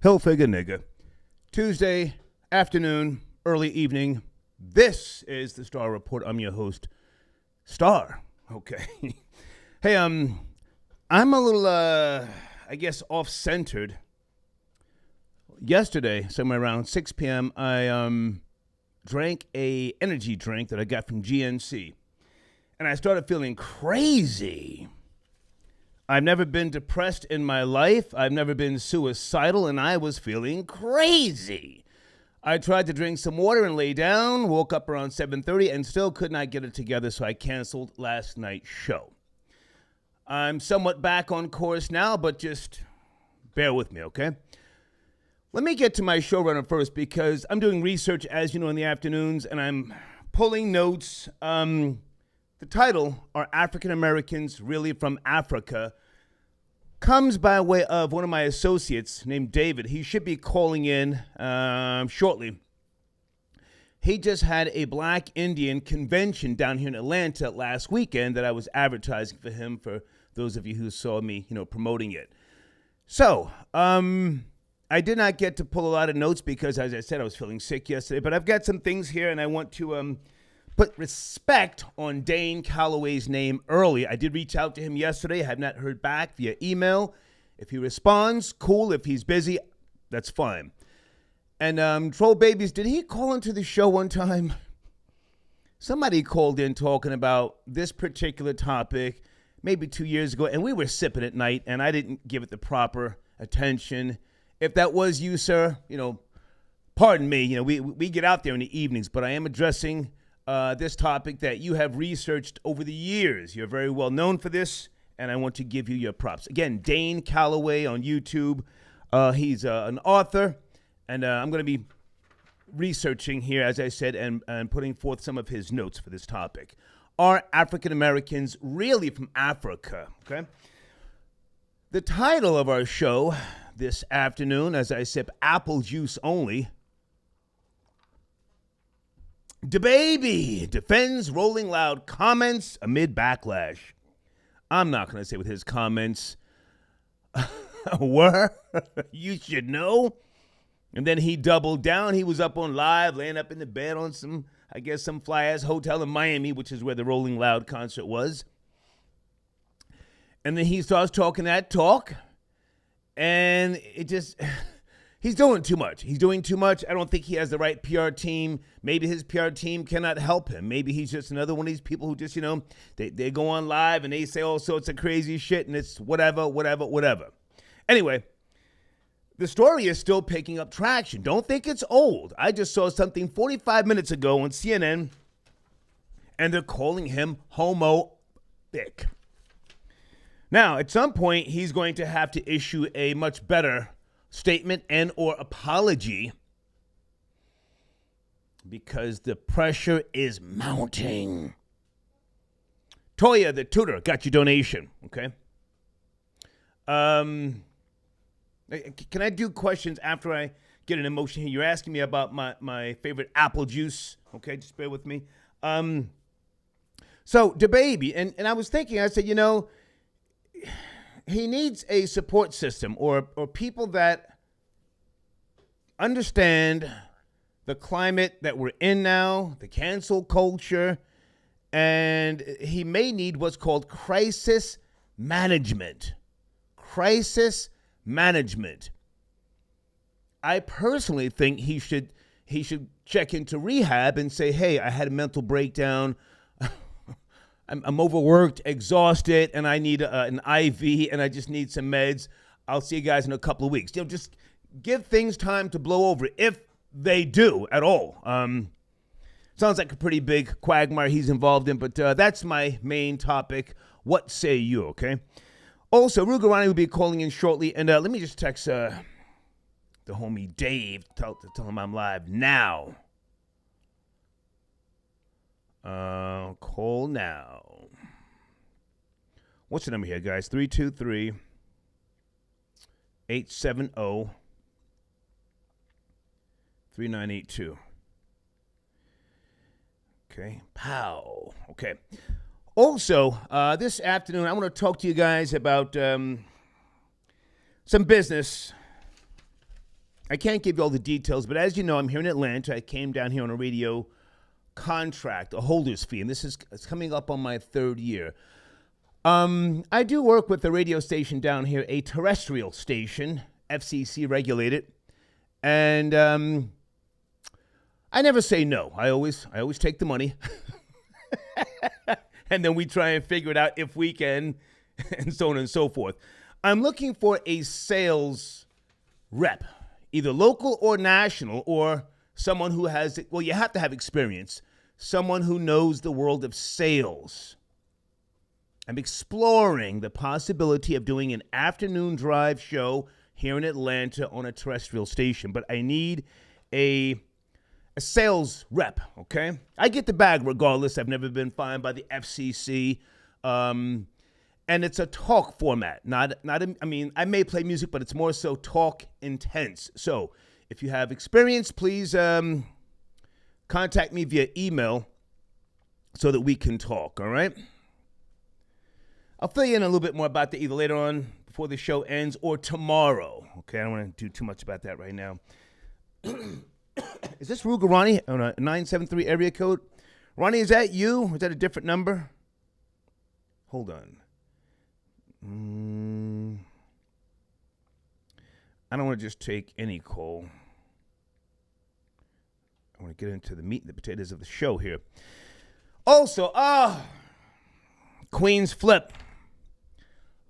Hillfigure nigga. Tuesday afternoon, early evening. This is the Star Report. I'm your host, Star. Okay. Hey, I'm a little, I guess, off-centered. Yesterday, somewhere around 6 p.m., I drank a energy drink that I got from GNC. And I started feeling crazy. I've never been depressed in my life. I've never been suicidal, and I was feeling crazy. I tried to drink some water and lay down, woke up around 7:30, and still could not get it together, so I canceled last night's show. I'm somewhat back on course now, but just bear with me, okay? Let me get to my showrunner first, because I'm doing research, as you know, in the afternoons, and I'm pulling notes. The title, Are African Americans Really from Africa?, comes by way of one of my associates named David. He should be calling in shortly. He just had a Black Indian convention down here in Atlanta last weekend that I was advertising for him, for those of you who saw me, promoting it. So, I did not get to pull a lot of notes because, as I said, I was feeling sick yesterday, but I've got some things here, and I want to put respect on Dane Calloway's name early. I did reach out to him yesterday. I have not heard back via email. If he responds, cool. If he's busy, that's fine. And Troll Babies, did he call into the show one time? Somebody called in talking about this particular topic maybe 2 years ago, and we were sipping at night, and I didn't give it the proper attention. If that was you, sir, pardon me. We get out there in the evenings, but I am addressing this topic that you have researched over the years. You're very well known for this, and I want to give you your props. Again, Dane Calloway on YouTube. He's an author, and I'm going to be researching here, as I said, and putting forth some of his notes for this topic. Are African Americans really from Africa? Okay. The title of our show this afternoon, as I sip apple juice only, DaBaby defends Rolling Loud comments amid backlash. I'm not going to say what his comments were. You should know. And then he doubled down. He was up on live, laying up in the bed on some fly-ass hotel in Miami, which is where the Rolling Loud concert was. And then he starts talking that talk. And it just... He's doing too much. He's doing too much. I don't think he has the right PR team. Maybe his PR team cannot help him. Maybe he's just another one of these people who just, they go on live and they say all sorts of crazy shit and it's whatever. Anyway, the story is still picking up traction. Don't think it's old. I just saw something 45 minutes ago on CNN and they're calling him homophobic. Now, at some point, he's going to have to issue a much better statement and or apology because the pressure is mounting. Toya, the tutor, got your donation, okay? Can I do questions after I get an emotion here? You're asking me about my favorite apple juice, okay? Just bear with me. So, DaBaby, and I was thinking, I said, he needs a support system or people that understand the climate that we're in now, the cancel culture, and he may need what's called crisis management. Crisis management. I personally think he should check into rehab and say, hey, I had a mental breakdown. I'm overworked, exhausted, and I need an IV, and I just need some meds. I'll see you guys in a couple of weeks. Just give things time to blow over, if they do at all. Sounds like a pretty big quagmire he's involved in, but that's my main topic. What say you, okay? Also, Rugarani will be calling in shortly, and let me just text the homie Dave to tell him I'm live now. Call now. What's the number here, guys? 323-870-3982. Okay. Pow. Okay. Also, this afternoon, I want to talk to you guys about some business I can't give you all the details, but as you know, I'm here in Atlanta. I came down here on a radio contract, a holder's fee, and it's coming up on my 3rd year. I do work with the radio station down here, a terrestrial station, FCC regulated, and I never say no. I always take the money, and then we try and figure it out if we can, and so on and so forth. I'm looking for a sales rep, either local or national, or someone who has, well, you have to have experience, someone who knows the world of sales. I'm exploring the possibility of doing an afternoon drive show here in Atlanta on a terrestrial station, but I need a sales rep, okay? I get the bag regardless. I've never been fined by the FCC, and it's a talk format. I mean, I may play music, but it's more so talk intense. So if you have experience, please contact me via email so that we can talk, all right? I'll fill you in a little bit more about that either later on before the show ends or tomorrow. Okay, I don't want to do too much about that right now. Is this Ruger Ronnie on a 973 area code? Ronnie, is that you? Is that a different number? Hold on. I don't want to just take any call. I want to get into the meat and the potatoes of the show here. Also, Queen's Flip.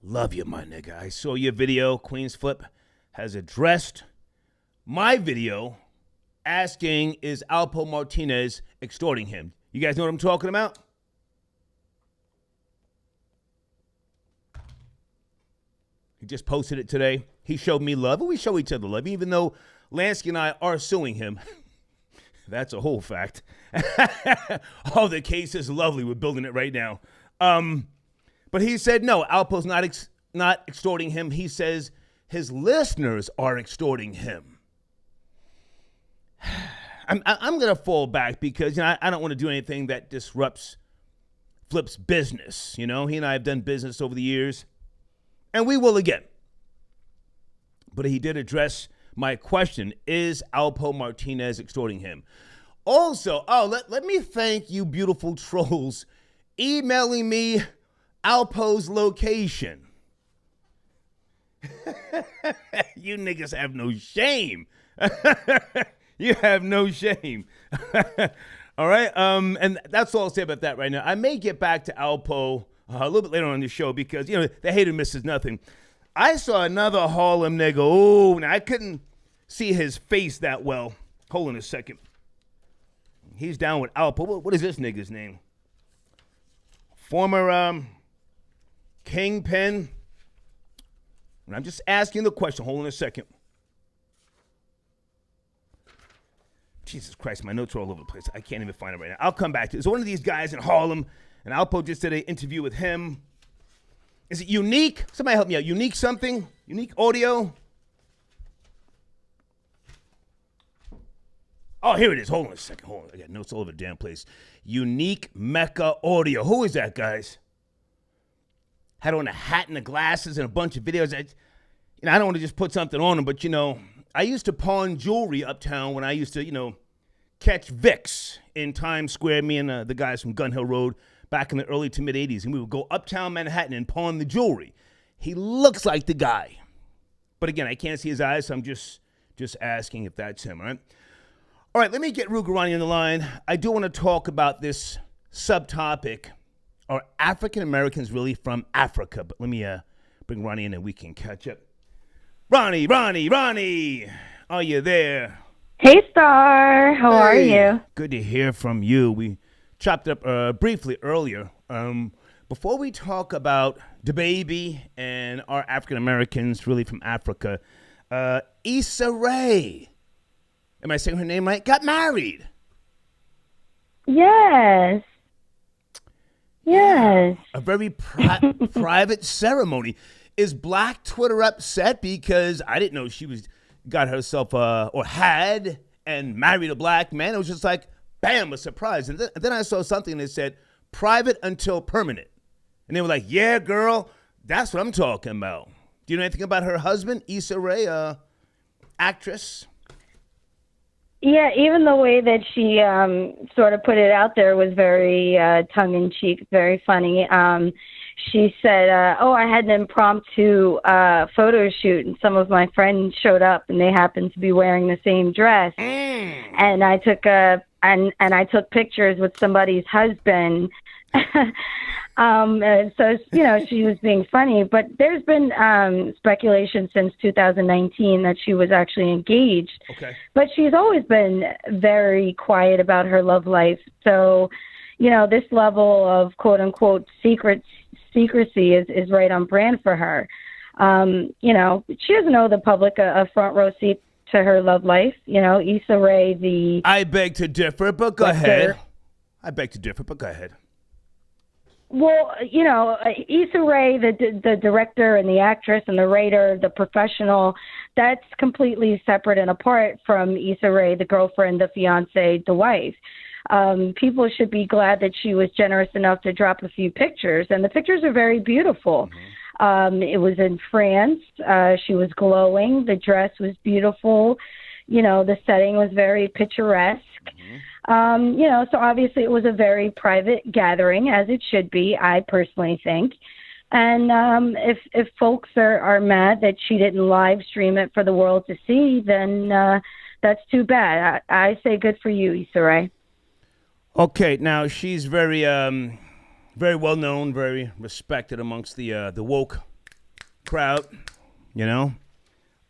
Love you, my nigga. I saw your video. Queen's Flip has addressed my video asking, is Alpo Martinez extorting him? You guys know what I'm talking about? He just posted it today. He showed me love. We show each other love, even though Lansky and I are suing him. That's a whole fact. Oh, the case is lovely. We're building it right now. But he said, no, Alpo's not extorting him. He says his listeners are extorting him. I'm going to fall back because I don't want to do anything that disrupts Flip's business. You know, he and I have done business over the years, and we will again. But he did address my question, is Alpo Martinez extorting him? Also, let me thank you beautiful trolls emailing me Alpo's location. You niggas have no shame. You have no shame. All right? And that's all I'll say about that right now. I may get back to Alpo a little bit later on in the show because, you know, the hater misses nothing. I saw another Harlem nigga. Oh, now I couldn't see his face that well. Hold on a second. He's down with Alpo. What is this nigga's name? Former Kingpin. And I'm just asking the question. Hold on a second. Jesus Christ, my notes are all over the place. I can't even find it right now. I'll come back to it. It's one of these guys in Harlem, and Alpo just did an interview with him. Is it Unique? Somebody help me out. Unique something? Unique Audio? Oh, here it is. Hold on a second. Hold on. I got notes all over the damn place. Unique Mecca Audio. Who is that, guys? Had on a hat and the glasses and a bunch of videos. I don't want to just put something on him, but, you know, I used to pawn jewelry uptown when I used to, you know, catch Vicks in Times Square, me and the guys from Gun Hill Road back in the early to mid 80s. And we would go uptown Manhattan and pawn the jewelry. He looks like the guy. But again, I can't see his eyes, so I'm just asking if that's him, all right? All right, let me get Rugerani on the line. I do want to talk about this subtopic. Are African Americans really from Africa? But let me bring Ronnie in and we can catch up. Ronnie, are you there? Hey, Star. How are you? Good to hear from you. We chopped up briefly earlier. Before we talk about DaBaby and are African Americans really from Africa, Issa Rae, am I saying her name right? Got married. Yes. Yes. A very private ceremony. Is Black Twitter upset because I didn't know she got herself or had and married a black man? It was just like, bam, a surprise. And then I saw something that said private until permanent. And they were like, yeah, girl, that's what I'm talking about. Do you know anything about her husband, Issa Rae? actress. Yeah, even the way that she sort of put it out there was very tongue-in-cheek, very funny. She said, I had an impromptu photo shoot, and some of my friends showed up, and they happened to be wearing the same dress. And I took and I took pictures with somebody's husband. And so, she was being funny, but there's been speculation since 2019 that she was actually engaged. Okay. But she's always been very quiet about her love life. So, this level of quote unquote secrecy is right on brand for her. She doesn't owe the public a front row seat to her love life. Issa Rae, I beg to differ, but go ahead. I beg to differ, but go ahead. Well, Issa Rae, the director and the actress and the writer, the professional, that's completely separate and apart from Issa Rae, the girlfriend, the fiance, the wife. People should be glad that she was generous enough to drop a few pictures, and the pictures are very beautiful. Mm-hmm. It was in France. She was glowing. The dress was beautiful. The setting was very picturesque. Mm-hmm. So obviously it was a very private gathering, as it should be, I personally think. And if folks are mad that she didn't live stream it for the world to see, then that's too bad. I say good for you, Issa Rae. Okay, now she's very very well known, very respected amongst the woke crowd,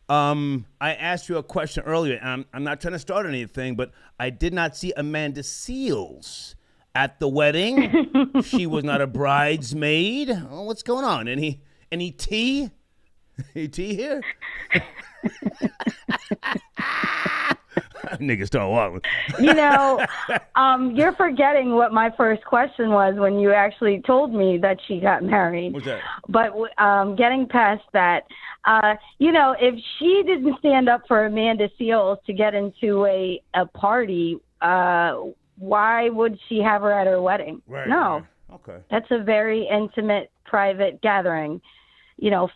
I asked you a question earlier, and I'm not trying to start anything, but I did not see Amanda Seales at the wedding. She was not a bridesmaid. Oh, what's going on? Any tea? Any tea here? Niggas don't want you're forgetting what my first question was when you actually told me that she got married. What's that? But getting past that, if she didn't stand up for Amanda Seales to get into a party, why would she have her at her wedding? Right. No. Right. Okay. That's a very intimate, private gathering.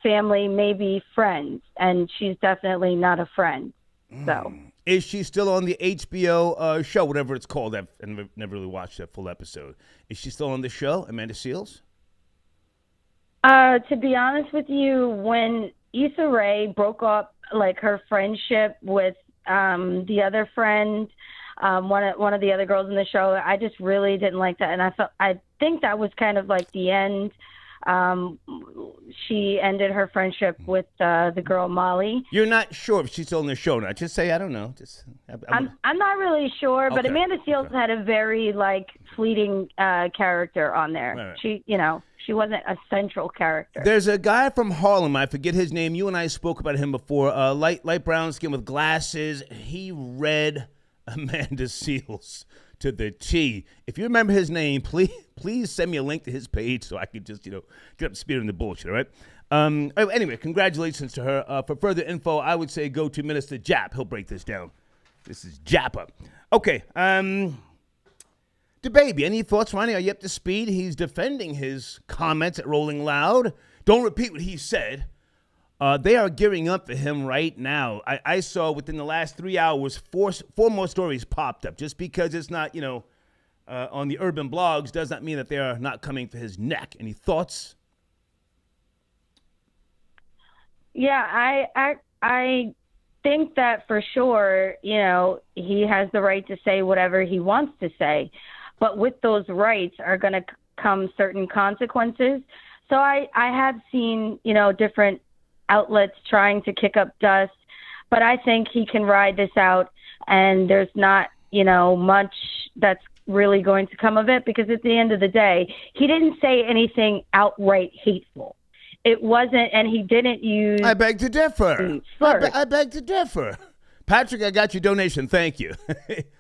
Family, maybe friends, and she's definitely not a friend. So. Is she still on the HBO show, whatever it's called? I've never really watched that full episode. Is she still on the show, Amanda Seales? To be honest with you, when Issa Rae broke up, her friendship with the other friend, one of the other girls in the show, I just really didn't like that, and I think that was kind of like the end. She ended her friendship with the girl Molly. You're not sure if she's still in the show now. Just say I don't know. I'm not really sure, but Okay. Amanda Seales had a very fleeting character on there. Right. She wasn't a central character. There's a guy from Harlem. I forget his name. You and I spoke about him before. Light brown skin with glasses. He read Amanda Seales to the T. If you remember his name, please send me a link to his page so I could just, get up to speed on the bullshit, all right? Anyway, congratulations to her. For further info, I would say go to Minister Jap. He'll break this down. This is Jappa. Okay, DaBaby, any thoughts, Ronnie? Are you up to speed? He's defending his comments at Rolling Loud. Don't repeat what he said. They are gearing up for him right now. I saw within the last 3 hours, four more stories popped up. Just because it's not, on the urban blogs does not mean that they are not coming for his neck. Any thoughts? Yeah, I think that for sure, he has the right to say whatever he wants to say. But with those rights are going to come certain consequences. So I have seen, different outlets trying to kick up dust, but I think he can ride this out, and there's not, much that's really going to come of it, because at the end of the day, he didn't say anything outright hateful. It wasn't, and he didn't use... I beg to differ. I beg to differ. Patrick, I got your donation. Thank you.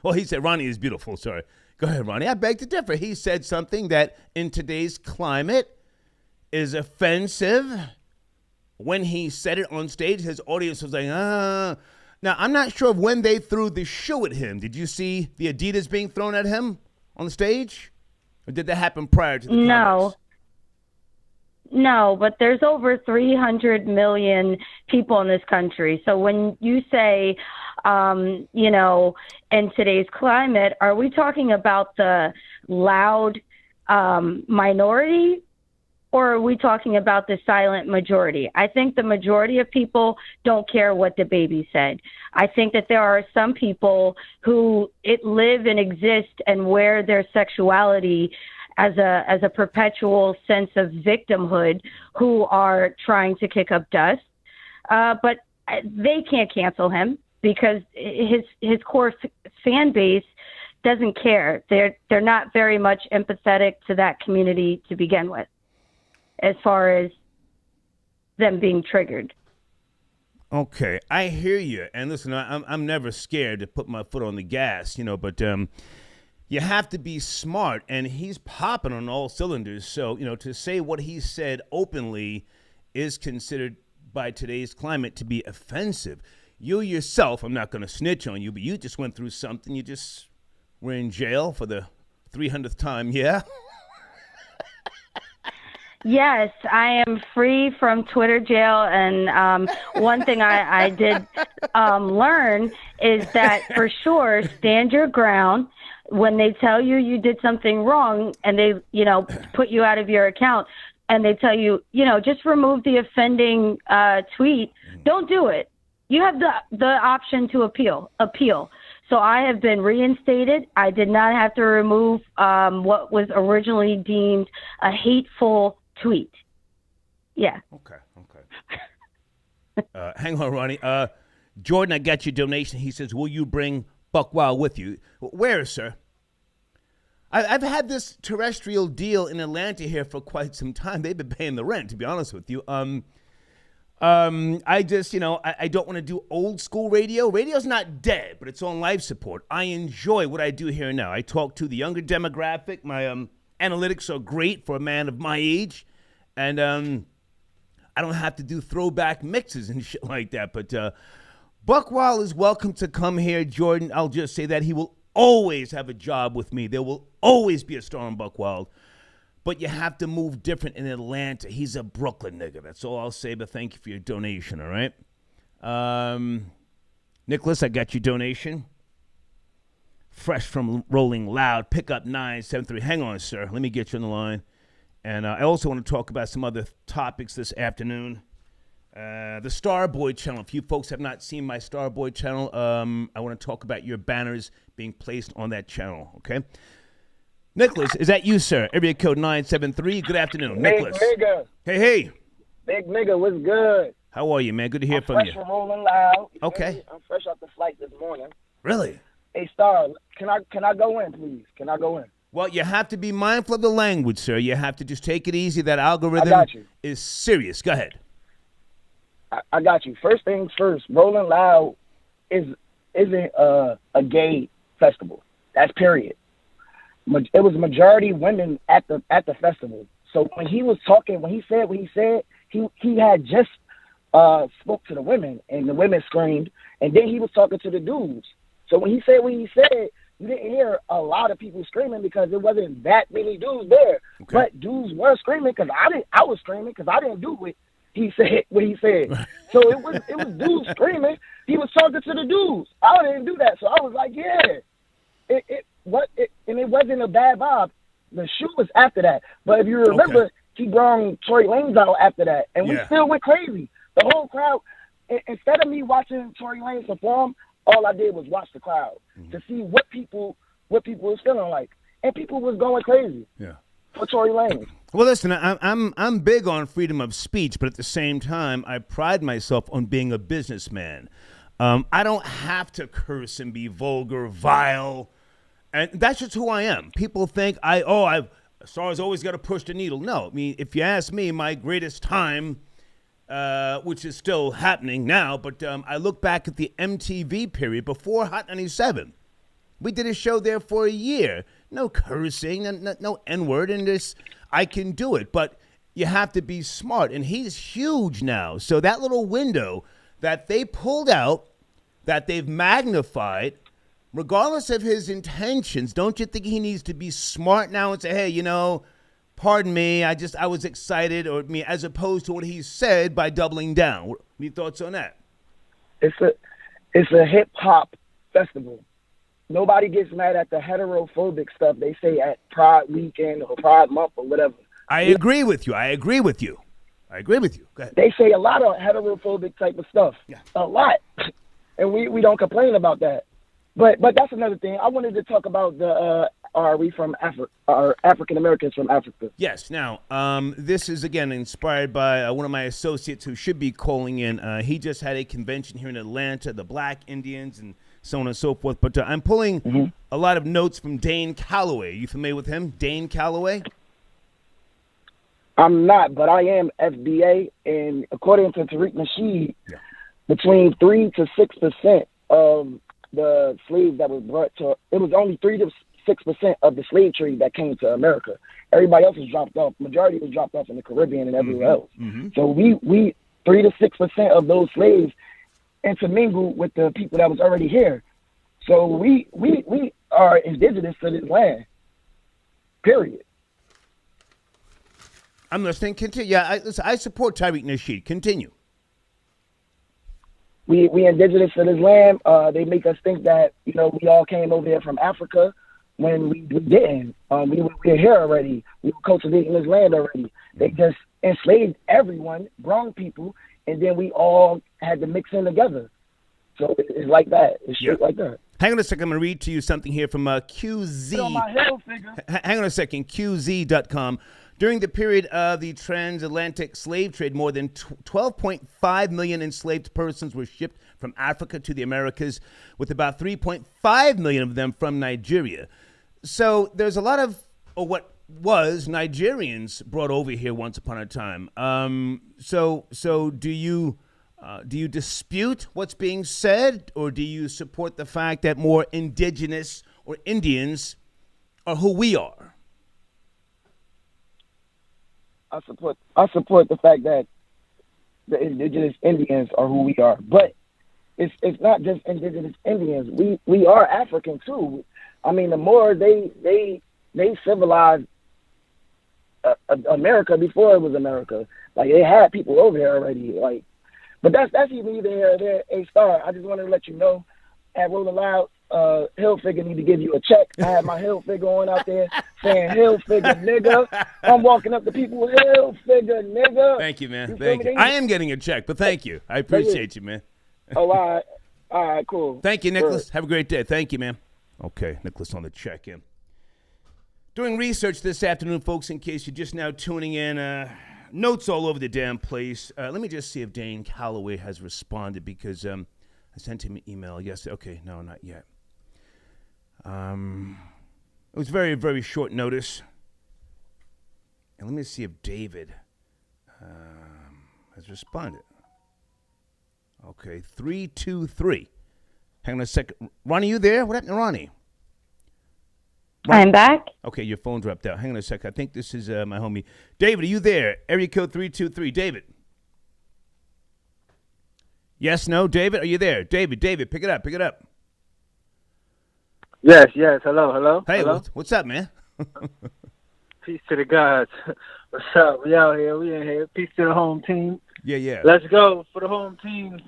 Well, he said Ronnie is beautiful. Sorry. Go ahead, Ronnie. I beg to differ. He said something that in today's climate is offensive. When he said it on stage, his audience was like, ah. Now, I'm not sure of when they threw the shoe at him. Did you see the Adidas being thrown at him on the stage? Or did that happen prior to the comments? No, but there's over 300 million people in this country. So when you say, in today's climate, are we talking about the loud minority, or are we talking about the silent majority? I think the majority of people don't care what DaBaby said. I think that there are some people who live and exist and wear their sexuality as a perpetual sense of victimhood, who are trying to kick up dust. But they can't cancel him because his core fan base doesn't care. They're not very much empathetic to that community to begin with, as far as them being triggered. Okay, I hear you. And listen, I'm never scared to put my foot on the gas, but you have to be smart, and he's popping on all cylinders. So, to say what he said openly is considered by today's climate to be offensive. You yourself, I'm not going to snitch on you, but you just went through something. You just were in jail for the 300th time, yeah? Yes, I am free from Twitter jail, and one thing I did learn is that for sure, stand your ground. When they tell you did something wrong and they, put you out of your account, and they tell you, just remove the offending tweet, don't do it. You have the option to appeal. So I have been reinstated. I did not have to remove what was originally deemed a hateful tweet. Yeah. Okay. Hang on, Ronnie. Jordan, I got your donation. He says, will you bring Buck Wild with you? Where, sir? I've had this terrestrial deal in Atlanta here for quite some time. They've been paying the rent, to be honest with you. I just, I don't want to do old school radio. Radio's not dead, but it's on life support. I enjoy what I do here now. I talk to the younger demographic. My analytics are great for a man of my age. And I don't have to do throwback mixes and shit like that. But Buck Wild is welcome to come here, Jordan. I'll just say that he will always have a job with me. There will always be a star on Buck Wild. But you have to move different in Atlanta. He's a Brooklyn nigga. That's all I'll say, but thank you for your donation, all right? Nicholas, I got your donation. Fresh from Rolling Loud, pickup 973. Hang on, sir. Let me get you on the line. And I also want to talk about some other topics this afternoon. The Starboy channel. If you folks have not seen my Starboy channel, I want to talk about your banners being placed on that channel, okay? Nicholas, is that you, sir? Area code 973. Good afternoon, Nicholas. Big nigga. Hey. Big nigga, what's good? How are you, man? Good to hear from you. Fresh from Rolling Loud. Okay. I'm fresh off the flight this morning. Really? Hey, Star, can I go in, please? Can I go in? Well, you have to be mindful of the language, sir. You have to just take it easy. That algorithm is serious. Go ahead. I got you. First things first, Rolling Loud isn't a gay festival. That's period. It was majority women at the festival. So when he said what he said, he had just spoke to the women, and the women screamed, and then he was talking to the dudes. So when he said what he said, you didn't hear a lot of people screaming because there wasn't that many dudes there. Okay. But dudes were screaming because I was screaming because I didn't do what he said. So it was dudes screaming. He was talking to the dudes. I didn't do that. So I was like, yeah. And it wasn't a bad vibe. The shoot was after that. But if you remember, he brought Tory Lanez out after that. And we still went crazy. The whole crowd, instead of me watching Tory Lanez perform, all I did was watch the crowd to see what people was feeling like. And people was going crazy for Tory Lanez. Well, listen, I'm big on freedom of speech, but at the same time, I pride myself on being a businessman. I don't have to curse and be vulgar, vile. And that's just who I am. People think Star's always got to push the needle. No, I mean, if you ask me, my greatest time, which is still happening now, but I look back at the MTV period before Hot 97. We did a show there for a year. No cursing, no N-word, and I can do it. But you have to be smart, and he's huge now. So that little window that they pulled out, that they've magnified, regardless of his intentions, don't you think he needs to be smart now and say, hey, pardon me, I was excited, or me as opposed to what he said by doubling down. What are your thoughts on that? It's a hip hop festival. Nobody gets mad at the heterophobic stuff they say at Pride Weekend or Pride Month or whatever. I agree with you. Go ahead. They say a lot of heterophobic type of stuff. Yeah. A lot. And we don't complain about that. But that's another thing. I wanted to talk about the are we from Africa? Are African Americans from Africa? Yes. Now, this is again inspired by one of my associates who should be calling in. He just had a convention here in Atlanta, the Black Indians and so on and so forth. But I'm pulling a lot of notes from Dane Calloway. Are you familiar with him, Dane Calloway? I'm not, but I am FBA, and according to Tariq Nasheed, between 3 to 6% of the slaves that was brought to, it was only 3 to 6% of the slave trade that came to America. Everybody else was dropped off. Majority was dropped off in the Caribbean and everywhere else. So we 3 to 6% of those slaves intermingled with the people that was already here. So we are indigenous to this land. Period. I'm listening. Continue. Yeah, I support Tariq Nasheed. Continue. We indigenous to this land. They make us think that, we all came over here from Africa when we didn't. We were here already. We were cultivating this land already. They just enslaved everyone, brown people, and then we all had to mix in together. So it's like that. It's shit like that. Hang on a second. I'm going to read to you something here from QZ. On my hill figure. Hang on a second. QZ.com. During the period of the transatlantic slave trade, more than 12.5 million enslaved persons were shipped from Africa to the Americas, with about 3.5 million of them from Nigeria. So there's a lot of, or what was, Nigerians brought over here once upon a time. So do you dispute what's being said, or do you support the fact that more indigenous or Indians are who we are? I support the fact that the indigenous Indians are who we are, but it's not just indigenous Indians. We are African too. I mean, the Moors they civilized America before it was America. Like, they had people over here already. Like, but that's even either here or there. A star. I just wanted to let you know, at Rolling Loud, Hill Figure need to give you a check. I had my Hill Figure on out there saying Hill Figure nigga. I'm walking up to people, Hill Figure nigga. Thank you, man. Thank you. I am getting a check, but thank you. I appreciate you, man. Oh, all right, cool. Thank you, Nicholas. Sure. Have a great day. Thank you, man. Okay, Nicholas on the check-in. Doing research this afternoon, folks, in case you're just now tuning in. Notes all over the damn place. Let me just see if Dane Calloway has responded, because I sent him an email yesterday. Okay, no, not yet. It was very, very short notice. And let me see if David has responded. Okay, 323. Hang on a second. Ronnie, you there? What happened to Ronnie? I'm back. Okay, your phone dropped out. Hang on a second. I think this is my homie. David, are you there? Area code 323. David. Yes, no? David, are you there? David, pick it up. Yes. Hello. Hey, hello? What's up, man? Peace to the gods. What's up? We out here. We in here. Peace to the home team. Yeah. Let's go for the home team.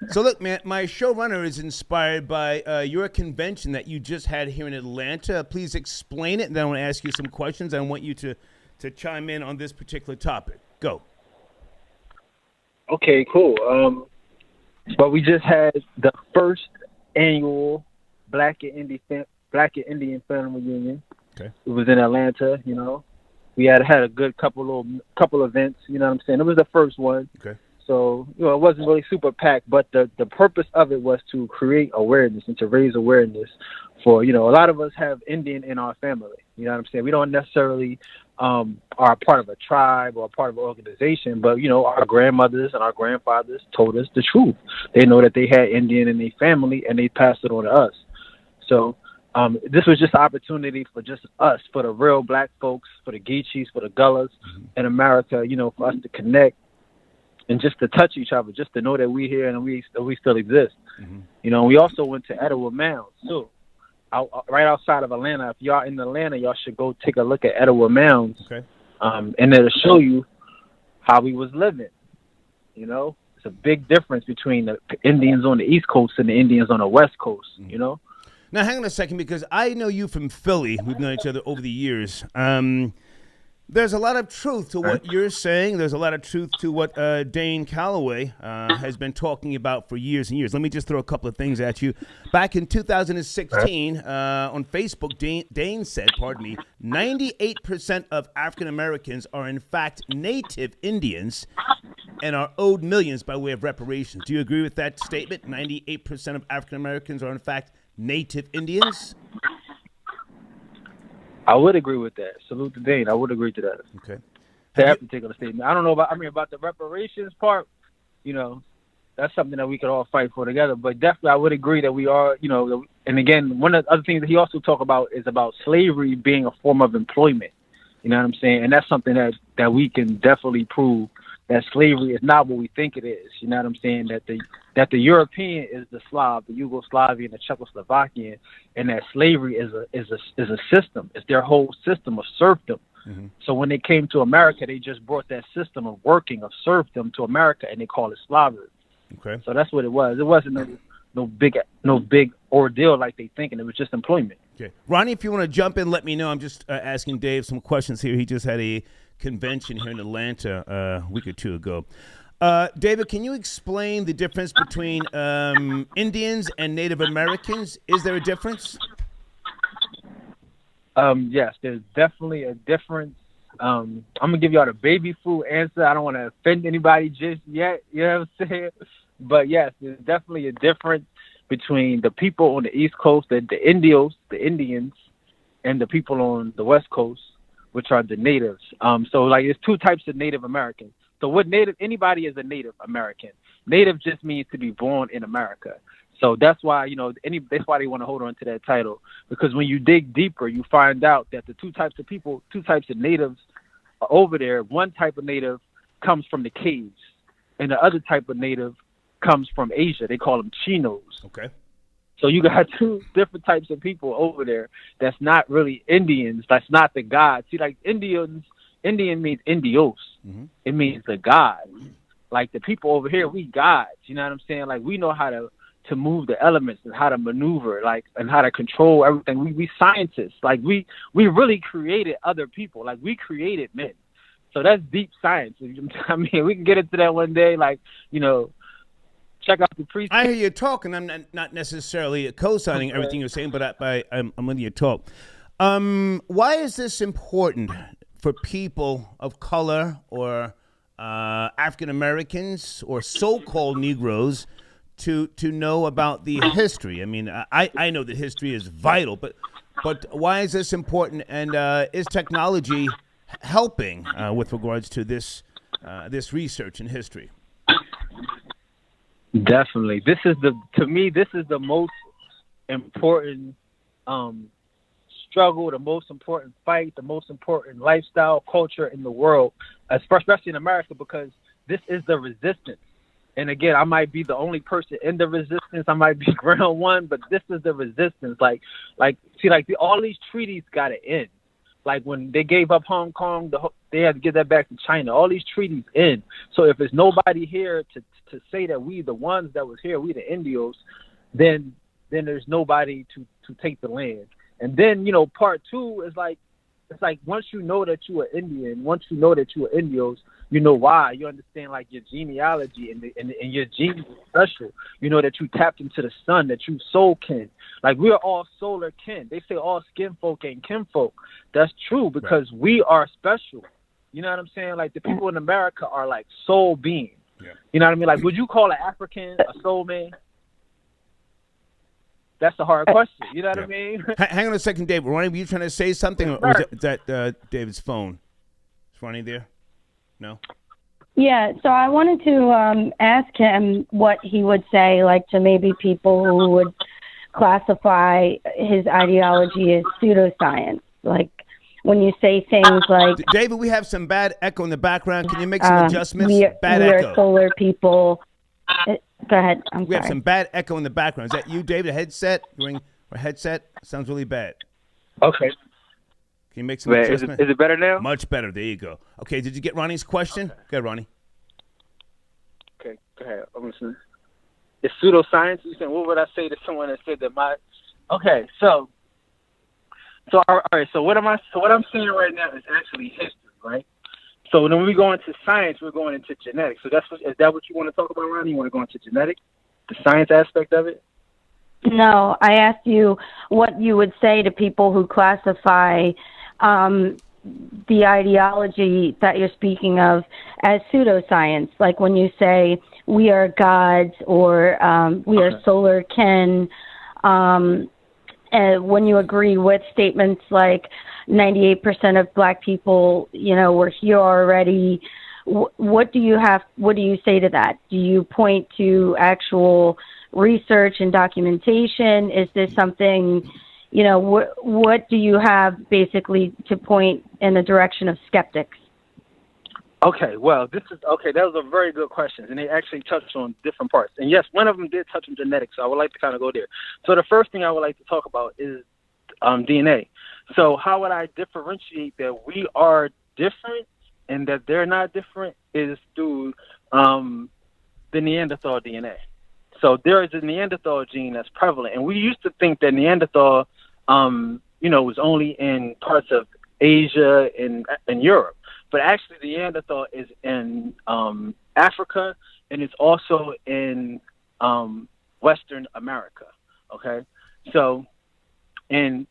So look, man, my showrunner is inspired by your convention that you just had here in Atlanta. Please explain it, and then I want to ask you some questions. I want you to chime in on this particular topic. Go. Okay, cool. But we just had the first annual Black and Indian family reunion. Okay. It was in Atlanta. We had a good couple events. You know what I'm saying? It was the first one. Okay. So it wasn't really super packed, but the purpose of it was to create awareness and to raise awareness for, a lot of us have Indian in our family. You know what I'm saying? We don't necessarily are a part of a tribe or a part of an organization, but our grandmothers and our grandfathers told us the truth. They know that they had Indian in their family, and they passed it on to us. So this was just an opportunity for just us, for the real Black folks, for the Geechees, for the Gullahs in America, for us to connect and just to touch each other, just to know that we're here and we still exist. Mm-hmm. We also went to Etowah Mounds too, right outside of Atlanta. If y'all in Atlanta, y'all should go take a look at Etowah Mounds. Okay. and it'll show you how we was living. You know, it's a big difference between the Indians on the East Coast and the Indians on the West Coast. You know. Now, hang on a second, because I know you from Philly. We've known each other over the years. There's a lot of truth to what you're saying. There's a lot of truth to what Dane Calloway has been talking about for years and years. Let me just throw a couple of things at you. Back in 2016, on Facebook, Dane said, 98% of African Americans are in fact native Indians and are owed millions by way of reparations. Do you agree with that statement? 98% of African Americans are in fact native Indians? I would agree with that. Salute to Dane. I would agree to that. Okay. That particular statement. I don't know about. I mean, about the reparations part. You know, that's something that we could all fight for together. But definitely, I would agree that we are. You know, and again, one of the other things that he also talked about is about slavery being a form of employment. You know what I'm saying? And that's something that we can definitely prove that slavery is not what we think it is. You know what I'm saying? That the European is the Slav, the Yugoslavian, the Czechoslovakian, and that slavery is a system. It's their whole system of serfdom. Mm-hmm. So when they came to America, they just brought that system of working of serfdom to America, and they call it slavery. Okay. So that's what it was. It wasn't no big ordeal like they thinking. It was just employment. Okay, Ronnie, if you want to jump in, let me know. I'm just asking Dave some questions here. He just had a convention here in Atlanta a week or two ago. David, can you explain the difference between Indians and Native Americans? Is there a difference? Yes, there's definitely a difference. I'm going to give y'all the baby food answer. I don't want to offend anybody just yet, you know what I'm saying? But yes, there's definitely a difference between the people on the East Coast, the Indians, and the people on the West Coast, which are the natives. So like there's two types of Native Americans. So what anybody is a Native American. Native just means to be born in America. So that's why, that's why they want to hold on to that title, because when you dig deeper, you find out that the two types of natives are over there. One type of native comes from the caves, and the other type of native comes from Asia. They call them Chinos. Okay. So you got two different types of people over there that's not really Indians. That's not the gods. See, like Indian means Indios. Mm-hmm. It means the gods. Like the people over here, we gods. You know what I'm saying? Like we know how to move the elements and how to maneuver, like, and how to control everything. We scientists. Like we really created other people. Like we created men. So that's deep science. I mean, we can get into that one day. Like, check out the priest. I hear you talking. I'm not necessarily co-signing everything you're saying, but I'm letting you talk. Why is this important for people of color or African Americans or so-called Negroes to know about the history? I mean, I know that history is vital, but why is this important? And is technology helping with regards to this research in history? Definitely. To me, this is the most important struggle, the most important fight, the most important lifestyle culture in the world, especially in America, because this is the resistance. And again, I might be the only person in the resistance. I might be ground one, but this is the resistance. All these treaties got to end. Like when they gave up Hong Kong, they had to give that back to China. All these treaties end. So if there's nobody here to say that we the ones that was here, we the Indios, then there's nobody to take the land. And then, part two is like, it's like once you know that you are Indian, once you know that you are Indios, you know why. You understand like your genealogy and your genes is special. You know that you tapped into the sun, that you soul kin. Like we are all solar kin. They say all skin folk ain't kinfolk. That's true because we are special. You know what I'm saying? Like the people in America are like soul beings. Yeah. You know what I mean? Like would you call an African a soul man? That's a hard question. You know what I mean? Hang on a second, David. Ronnie, were you trying to say something? Or was that David's phone? Is Ronnie there? No? Yeah, so I wanted to ask him what he would say, like, to maybe people who would classify his ideology as pseudoscience. Like, when you say things like... David, we have some bad echo in the background. Can you make some adjustments? We echo. are solar people. Go ahead. I'm sorry. We have some bad echo in the background. Is that you, David? A headset? You're wearing a headset? Sounds really bad. Okay. Can you make some Wait, adjustment? Is it better now? Much better. There you go. Okay, did you get Ronnie's question? Okay. Go ahead, Ronnie. Okay, go ahead. I'm listening. It's pseudoscience. You saying, what would I say to someone that said that my? Okay, so all right. So what I'm saying right now is actually history, right? So when we go into science, we're going into genetics. So is that what you want to talk about, Ronnie? You want to go into genetics, the science aspect of it? No, I asked you what you would say to people who classify the ideology that you're speaking of as pseudoscience, like when you say we are gods or we are solar kin, and when you agree with statements like 98% of black people, were here already. What do you say to that? Do you point to actual research and documentation? Is this something, what do you have basically to point in the direction of skeptics? Okay, well, that was a very good question, and they actually touched on different parts. And yes, one of them did touch on genetics, so I would like to kind of go there. So the first thing I would like to talk about is DNA. So how would I differentiate that we are different and that they're not different is through the Neanderthal DNA. So there is a Neanderthal gene that's prevalent, and we used to think that Neanderthal, was only in parts of Asia and Europe, but actually the Neanderthal is in Africa, and it's also in Western America. Okay, so and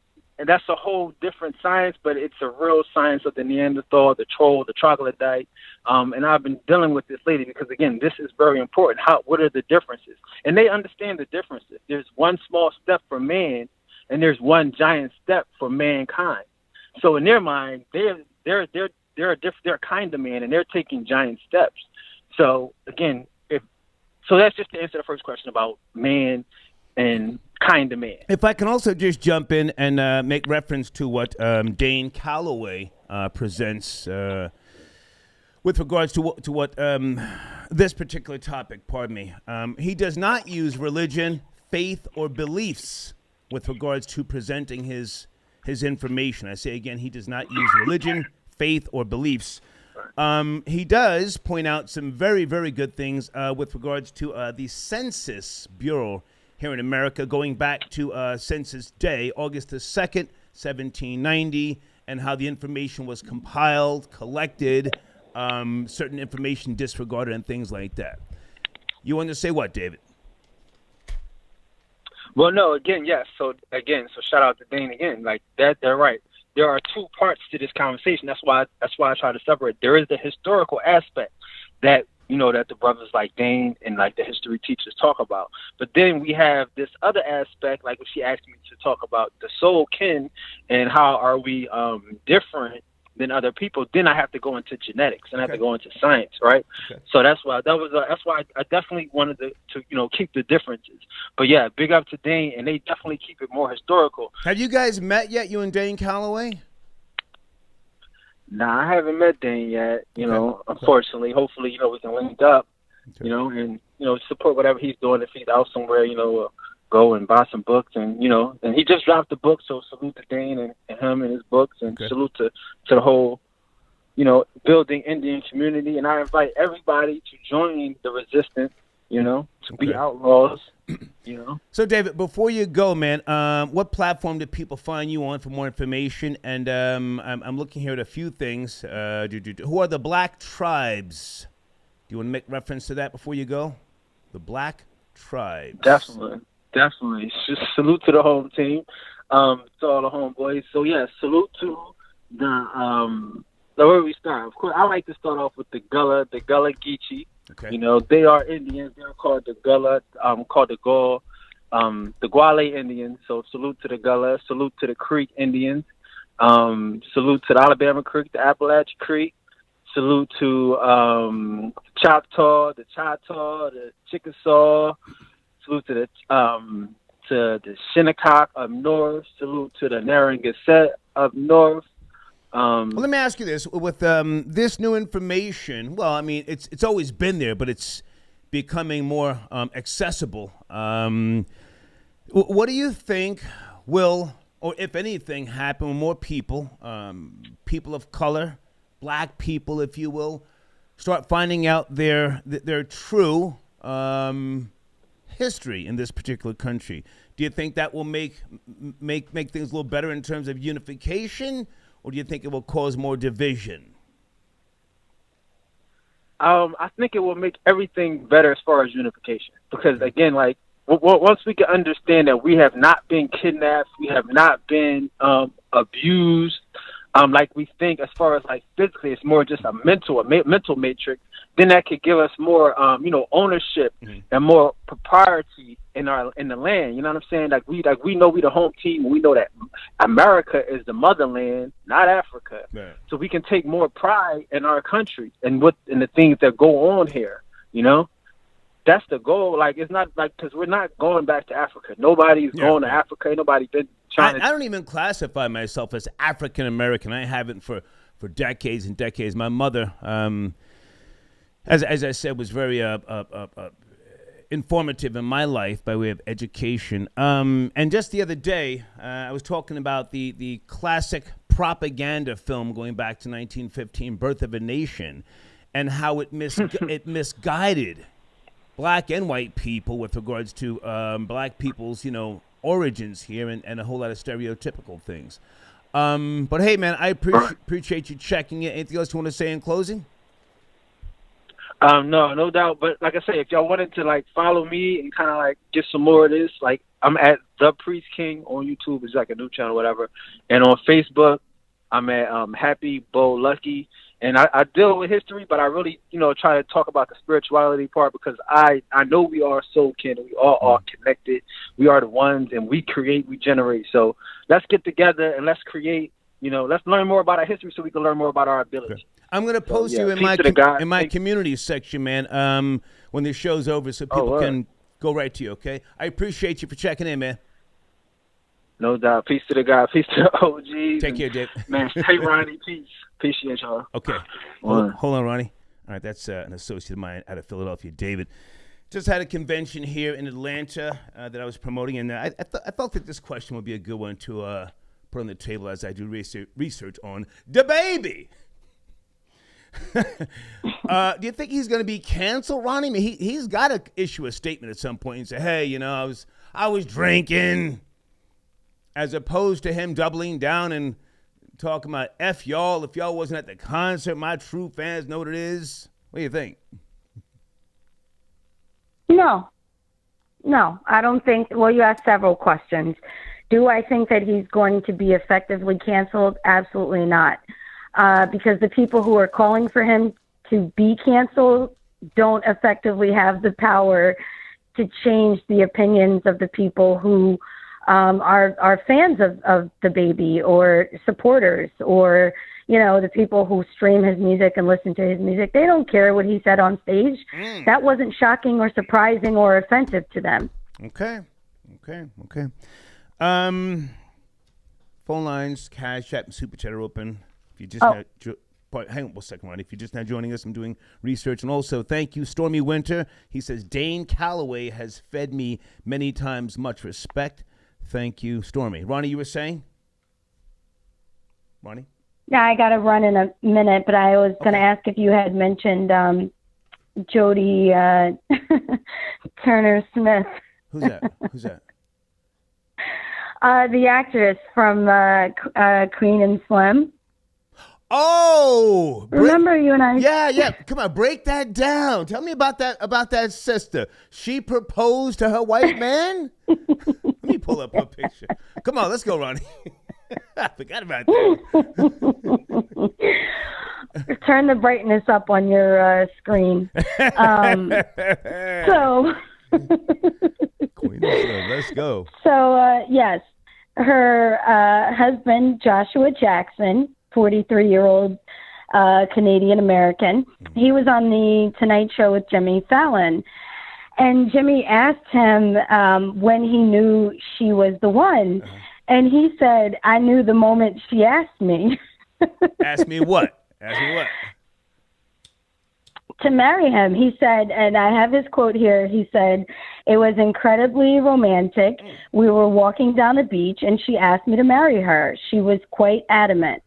that's a whole different science, but it's a real science of the Neanderthal, the troll, the troglodyte. And I've been dealing with this lately because, again, this is very important. What are the differences? And they understand the differences. There's one small step for man, and there's one giant step for mankind. So in their mind, they're a kind of man, and they're taking giant steps. So again, so that's just to answer the first question about man and kind of man. If I can also just jump in and make reference to what Dane Calloway presents with regards to what this particular topic, pardon me. He does not use religion, faith, or beliefs with regards to presenting his information. I say again, he does not use religion, faith, or beliefs. He does point out some very, very good things with regards to the Census Bureau here in America, going back to Census Day, August the 2nd, 1790, and how the information was compiled, collected, certain information disregarded, and things like that. You want to say what, David? Well, no, again, yes. So shout out to Dane again. Like that, they're right. There are two parts to this conversation. That's why I try to separate. There is the historical aspect that that the brothers like Dane and like the history teachers talk about. But then we have this other aspect, like what she asked me to talk about, the soul kin and how are we different than other people. Then I have to go into genetics and I have to go into science, right? Okay. So that's why I definitely wanted to keep the differences. But yeah, big up to Dane, and they definitely keep it more historical. Have you guys met yet, you and Dane Calloway? Nah, I haven't met Dane yet, unfortunately. Hopefully, we can link up, and, support whatever he's doing. If he's out somewhere, go and buy some books. And, and he just dropped the book, so salute to Dane and him and his books, and salute to the whole, building Indian community. And I invite everybody to join the resistance, to be outlaws. So, David, before you go, man, what platform do people find you on for more information? And I'm looking here at a few things. Who are the black tribes? Do you want to make reference to that before you go? The black tribes. Definitely. Just salute to the home team, to all the homeboys. So, yeah, salute to the where we start. Of course, I like to start off with the Gullah Geechee. Okay. They are Indians. They're called the Gullah, called the Gaul, the Gwale Indians. So salute to the Gullah. Salute to the Creek Indians. Salute to the Alabama Creek, the Appalachia Creek. Salute to Choctaw, the Chickasaw. Salute to the Shinnecock up north. Salute to the Narragansett up north. Well, let me ask you this: with this new information, well, I mean, it's always been there, but it's becoming more accessible. What do you think will or if anything, happen when more people, people of color, black people, if you will, start finding out their true history in this particular country? Do you think that will make things a little better in terms of unification, or do you think it will cause more division? I think it will make everything better as far as unification, because again, like once we can understand that we have not been kidnapped, we have not been abused, like we think as far as like physically, it's more just a mental matrix. Then that could give us more, ownership and more propriety in the land. You know what I'm saying? Like we know we the home team. We know that America is the motherland, not Africa. Right. So we can take more pride in our country and in the things that go on here. You know, that's the goal. Like it's not like, because we're not going back to Africa. Nobody's going to Africa. Nobody been trying. I don't even classify myself as African American. I haven't for decades and decades. My mother, as I said, was very informative in my life by way of education. And just the other day, I was talking about the classic propaganda film going back to 1915, Birth of a Nation, and how it misguided black and white people with regards to black people's, origins here and a whole lot of stereotypical things. But hey, man, I appreciate you checking it. Anything else you want to say in closing? No doubt. But like I say, if y'all wanted to like follow me and kind of like get some more of this, like I'm at The Priest King on YouTube. It's like a new channel, whatever. And on Facebook, I'm at Happy Bo Lucky. And I deal with history, but I really, try to talk about the spirituality part, because I know we are soul kin. We all are connected. We are the ones, and we create, we generate. So let's get together and let's create, let's learn more about our history so we can learn more about our abilities. Okay. I'm going to post you in my community section, man, when the show's over, so people can go right to you, okay? I appreciate you for checking in, man. No doubt. Peace to the guy. Peace to the OGs. Take care, Dave. Man, hey, Ronnie. Peace. Appreciate y'all. Okay. Hold on, Ronnie. All right, that's an associate of mine out of Philadelphia, David. Just had a convention here in Atlanta that I was promoting, and I felt that this question would be a good one to put on the table as I do research on DaBaby. Do you think he's going to be canceled, Ronnie? I mean, he's got to issue a statement at some point and say, "Hey, I was drinking," as opposed to him doubling down and talking about F y'all. If y'all wasn't at the concert, my true fans know what it is. What do you think? No, I don't think. Well, you asked several questions. Do I think that he's going to be effectively canceled? Absolutely not. Because the people who are calling for him to be canceled don't effectively have the power to change the opinions of the people who are fans of DaBaby or supporters, or the people who stream his music and listen to his music. They don't care what he said on stage. That wasn't shocking or surprising or offensive to them. Okay. Phone lines, Cash App, and Super Chat are open. If you just hang on one second, Ronnie. If you're just now joining us, I'm doing research. And also, thank you, Stormy Winter. He says, Dane Calloway has fed me many times. Much respect. Thank you, Stormy. Ronnie, you were saying? Ronnie? Yeah, I got to run in a minute, but I was going to ask if you had mentioned Jody Turner Smith. Who's that? The actress from Queen and Slim. Oh, remember you and I? Yeah. Come on, break that down. Tell me about that sister. She proposed to her white man? Let me pull up her picture. Come on, let's go, Ronnie. I forgot about that. Turn the brightness up on your screen. Queen, let's go. So, yes, her husband, Joshua Jackson, 43-year-old Canadian-American. He was on the Tonight Show with Jimmy Fallon. And Jimmy asked him when he knew she was the one. And he said, I knew the moment she asked me. Asked me what? to marry him. He said, and I have his quote here, he said, "It was incredibly romantic. We were walking down the beach, and she asked me to marry her. She was quite adamant."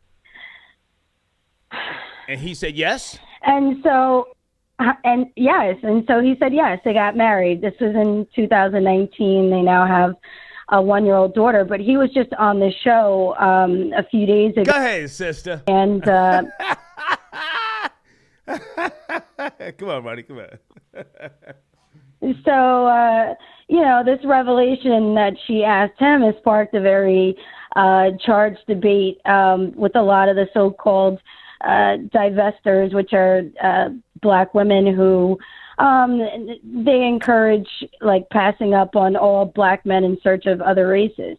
And he said yes? And so he said yes, they got married. This was in 2019. They now have a 1-year-old daughter, but he was just on the show a few days ago. Go ahead, sister. And come on, Ronnie, come on. So, this revelation that she asked him has sparked a very charged debate with a lot of the so-called divestors, which are black women who they encourage like passing up on all black men in search of other races.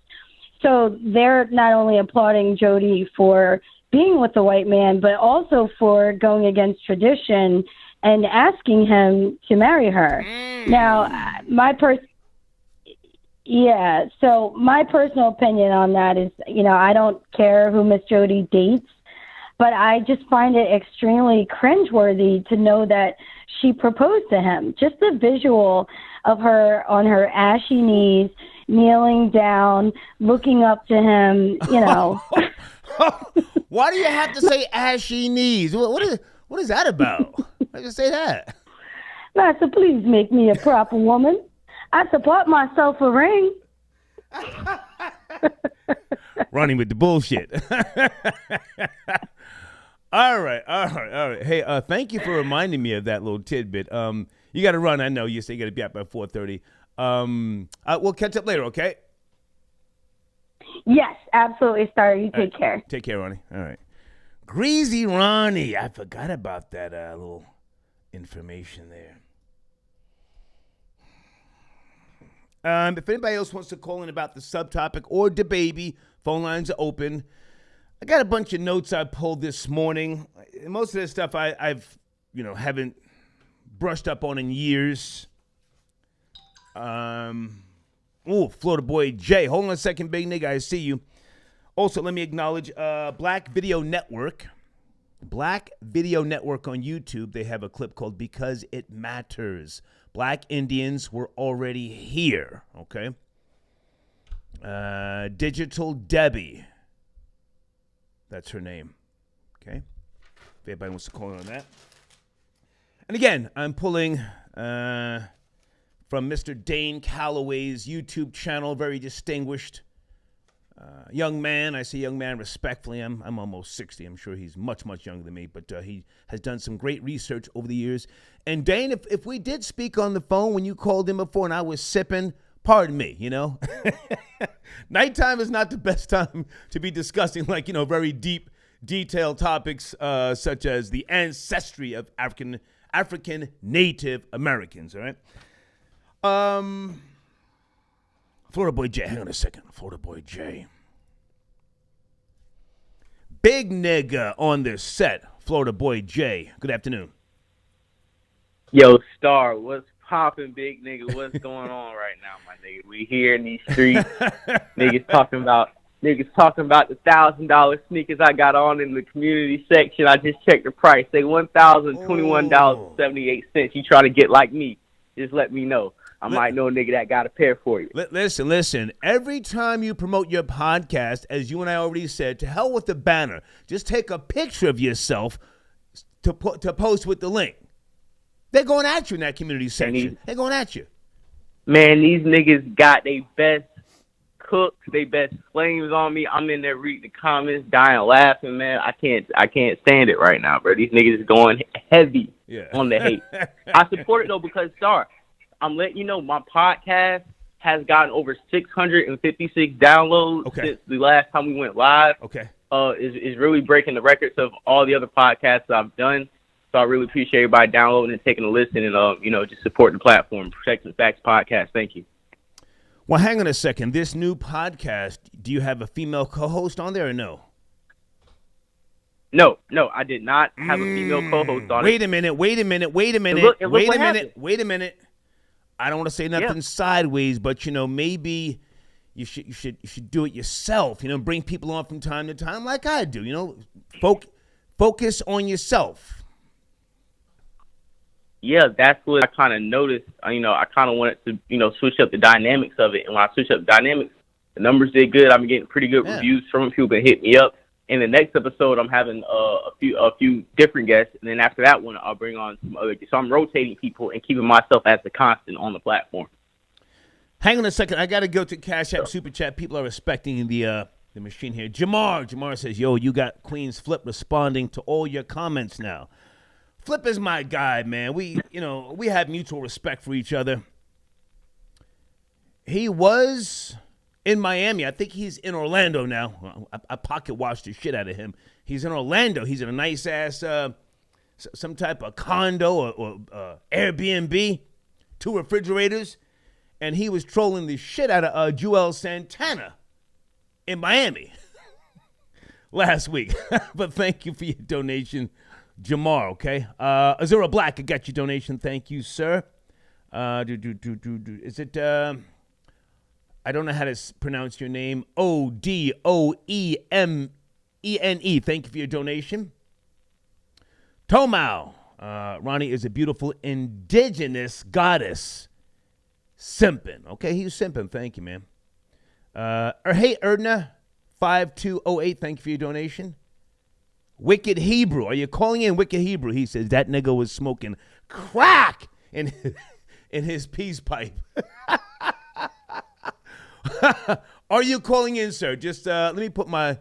So they're not only applauding Jody for being with the white man, but also for going against tradition and asking him to marry her. Now, so my personal opinion on that is, I don't care who Miss Jody dates, but I just find it extremely cringeworthy to know that she proposed to him. Just the visual of her on her ashy knees, kneeling down, looking up to him, Why do you have to say ashy knees? What is that about? Why do you say that? Master, please make me a proper woman. I support myself a ring. Running with the bullshit. All right. Hey, thank you for reminding me of that little tidbit. You got to run. I know you say you got to be out by 4:30. We'll catch up later, okay? Yes, absolutely, Star. You take care. Take care, Ronnie. All right. Greasy Ronnie. I forgot about that little information there. If anybody else wants to call in about the subtopic or DaBaby, phone lines are open. I got a bunch of notes I pulled this morning. Most of this stuff I've haven't brushed up on in years. Florida boy Jay. Hold on a second, big nigga. I see you. Also, let me acknowledge Black Video Network. Black Video Network on YouTube. They have a clip called "Because It Matters." Black Indians were already here. Okay. Digital Debbie. That's her name. Okay. If anybody wants to call in on that. And again, I'm pulling from Mr. Dane Calloway's YouTube channel, very distinguished young man. I say young man respectfully. I'm almost 60. I'm sure he's much, much younger than me, but he has done some great research over the years. And Dane, if we did speak on the phone when you called in before and I was sipping, pardon me, Nighttime is not the best time to be discussing very deep, detailed topics such as the ancestry of African Native Americans, all right? Florida boy Jay, hang on a second. Florida boy Jay. Big nigga on this set, Florida boy Jay. Good afternoon. Yo, Star, what's poppin', big nigga? What's going on right now, my nigga? We here in these streets. Niggas talking about the $1,000 sneakers I got on in the community section. I just checked the price. They $1,021.78. You try to get like me, just let me know. I might know a nigga that got a pair for you. Listen. Every time you promote your podcast, as you and I already said, to hell with the banner. Just take a picture of yourself to post with the link. They're going at you in that community section. They're going at you. Man, these niggas got their best cooks, their best flames on me. I'm in there reading the comments, dying laughing, man. I can't stand it right now, bro. These niggas is going heavy on the hate. I support it, though, because, Star, I'm letting you know my podcast has gotten over 656 downloads since the last time we went live. Okay. Is really breaking the records of all the other podcasts I've done. So I really appreciate everybody downloading and taking a listen and, just supporting the platform. Protecting the Facts Podcast. Thank you. Well, hang on a second. This new podcast, do you have a female co-host on there or no? No, I did not have a female co-host on it. Wait a minute. Wait a minute. I don't want to say nothing sideways, but, maybe you should do it yourself. Bring people on from time to time like I do. Focus on yourself. yeah, that's what I kind of noticed. I kind of wanted to, switch up the dynamics of it. And when I switched up the dynamics, the numbers did good. I've been getting pretty good reviews from it. People been hitting me up. In the next episode, I'm having a few different guests, and then after that one, I'll bring on some other guests. So I'm rotating people and keeping myself as the constant on the platform. Hang on a second. I got to go to Cash App Super Chat. People are respecting the machine here. Jamar says, yo, you got Queen's Flip responding to all your comments now. Flip is my guy, man. We have mutual respect for each other. He was in Miami. I think he's in Orlando now. I pocket watched the shit out of him. He's in Orlando. He's in a nice-ass, some type of condo or Airbnb, 2 refrigerators. And he was trolling the shit out of Joel Santana in Miami last week. But thank you for your donation, Jamar, okay? Azura Black, I got your donation. Thank you, sir. Is it, I don't know how to pronounce your name. Odeemene. Thank you for your donation. Tomau. Ronnie is a beautiful indigenous goddess. Simpin. Okay, he's simpin. Thank you, man. Hey, Erdna, 5208. Thank you for your donation. Wicked Hebrew. Are you calling in Wicked Hebrew? He says that nigga was smoking crack in his peace pipe. Are you calling in, sir? Just let me put my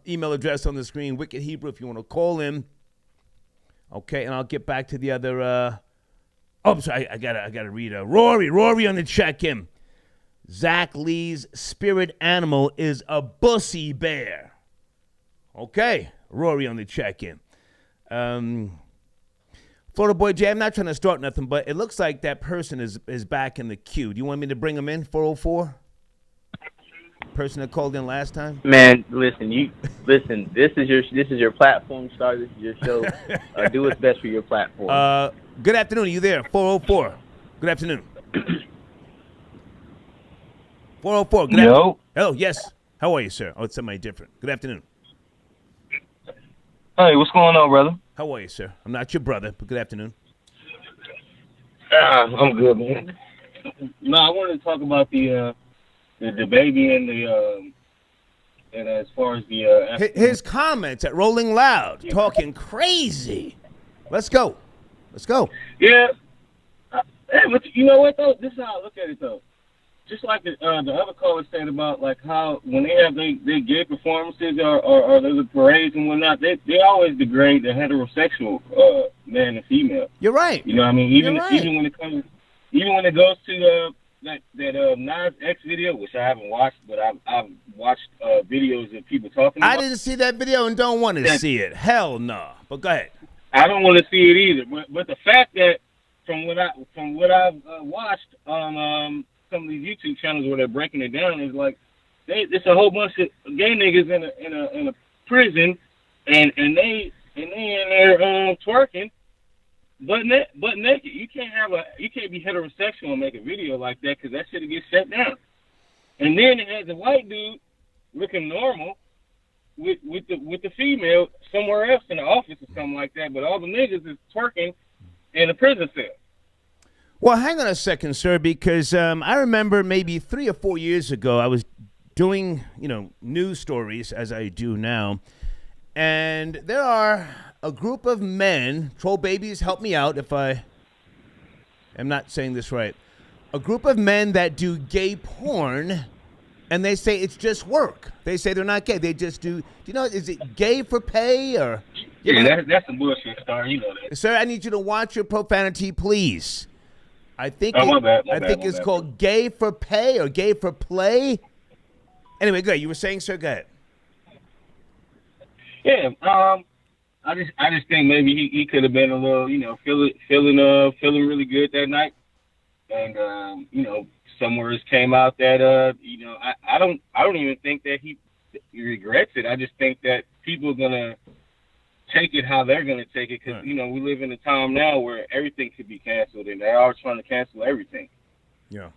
email address on the screen. Wicked Hebrew, if you want to call in. Okay, and I'll get back to the other. I'm sorry. I gotta read. Rory on the check-in. Zach Lee's spirit animal is a bussy bear. Okay, Rory on the check-in. Photo Boy J, I'm not trying to start nothing, but it looks like that person is back in the queue. Do you want me to bring him in? 404. Person that called in last time. Man, listen. This is your platform, star. This is your show. Do what's best for your platform. Good afternoon. Are you there? 404. Good afternoon. 404. Good afternoon. Oh, yes. How are you, sir? Oh, it's somebody different. Good afternoon. Hey, what's going on, brother? How are you, sir? I'm not your brother, but good afternoon. I'm good, man. No, I wanted to talk about the DaBaby and as far as the his comments at Rolling Loud, talking crazy. Let's go. Yeah. But you know what though? This is how I look at it though. Just like the other caller said about like how when they have their gay performances or the parades and whatnot, they always degrade the heterosexual man and female. You're right. You know what I mean? Even when it goes to that Nas X video, which I haven't watched, but I've watched videos of people talking about. I didn't see that video and don't want to see it. Hell no. But go ahead. I don't want to see it either. But the fact that from what I've watched on some of these YouTube channels where they're breaking it down is like it's a whole bunch of gay niggas in a prison and they in there twerking. Butt naked. You can't be heterosexual and make a video like that because that shit gets shut down. And then it has a white dude looking normal with the female somewhere else in the office or something like that. But all the niggas is twerking in a prison cell. Well, hang on a second, sir, because I remember maybe 3 or 4 years ago I was doing news stories as I do now, and there are a group of men, troll babies, help me out if I am not saying this right. A group of men that do gay porn, and they say it's just work. They say they're not gay. They just do is it gay for pay or? Yeah, that's some bullshit, Star. You know that. Sir, I need you to watch your profanity, please. I think my bad, it's called gay for pay or gay for play. Anyway, go ahead. You were saying, sir, go ahead. Yeah, I just think maybe he could have been a little, feeling really good that night, and some words came out that I don't even think that he regrets it. I just think that people are gonna take it how they're gonna take it because we live in a time now where everything could be canceled, and they're always trying to cancel everything. Yeah.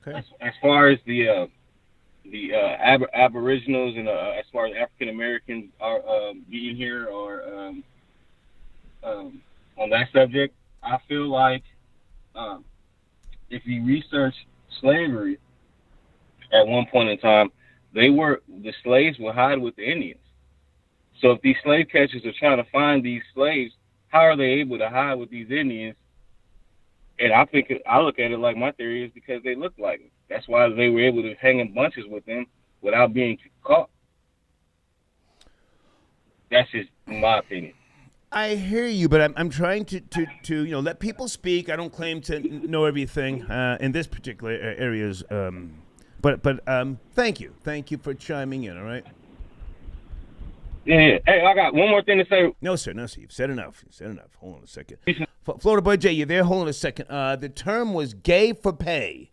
Okay. As far as the Aboriginals and as far as African Americans are being here or on that subject, I feel like if you research slavery, at one point in time, the slaves would hide with the Indians. So if these slave catchers are trying to find these slaves, how are they able to hide with these Indians? And I look at it like my theory is because they look like them. That's why they were able to hang in bunches with them without being caught. That's just my opinion. I hear you, but I'm trying to let people speak. I don't claim to know everything in this particular areas. But thank you for chiming in. All right. Yeah. Hey, I got one more thing to say. No, sir. You've said enough. Hold on a second. Florida Boy J, you there? Hold on a second. The term was gay for pay.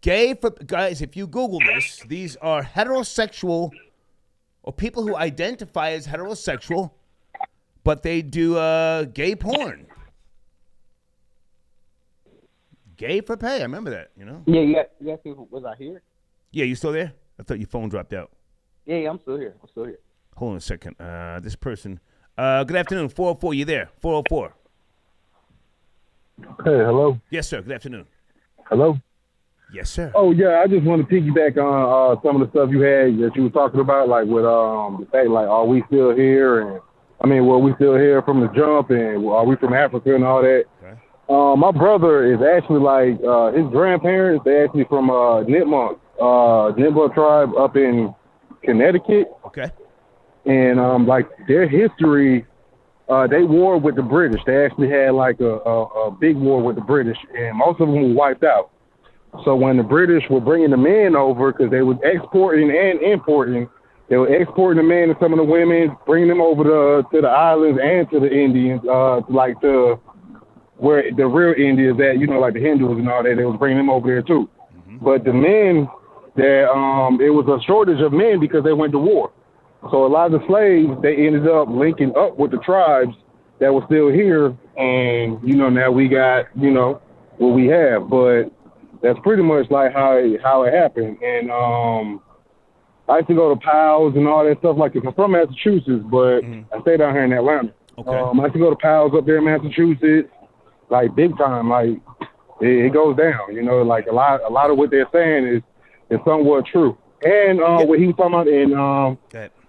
Guys, if you Google this, these are heterosexual or people who identify as heterosexual, but they do gay porn. Gay for pay. I remember that, Yeah, you asked me, was I here? Yeah, you still there? I thought your phone dropped out. Yeah, I'm still here. Hold on a second. This person. Good afternoon. 404, you there? 404. Hey, hello. Yes, sir. Good afternoon. Hello. Yes, sir. Oh yeah, I just want to piggyback on some of the stuff you had that you were talking about, like with the fact, like, are we still here? And I mean, were we still here from the jump? And are we from Africa and all that? Okay. My brother is actually like his grandparents. They're actually from Nipmuc tribe up in Connecticut. Okay. And like their history, they warred with the British. They actually had like a big war with the British, and most of them were wiped out. So when the British were bringing the men over, because they were exporting and importing, they were exporting the men and some of the women, bringing them over to the islands and to the Indians, like to where the real Indians at, like the Hindus and all that. They was bringing them over there too. Mm-hmm. But the men, it was a shortage of men because they went to war. So a lot of the slaves, they ended up linking up with the tribes that were still here, and now we got what we have. But that's pretty much like how it happened. And I used to go to PALS and all that stuff like that. I'm from Massachusetts, but I stay down here in Atlanta. Okay. I used to go to PALS up there in Massachusetts, like big time. Like it goes down. Like a lot of what they're saying is somewhat true. And what he was talking about in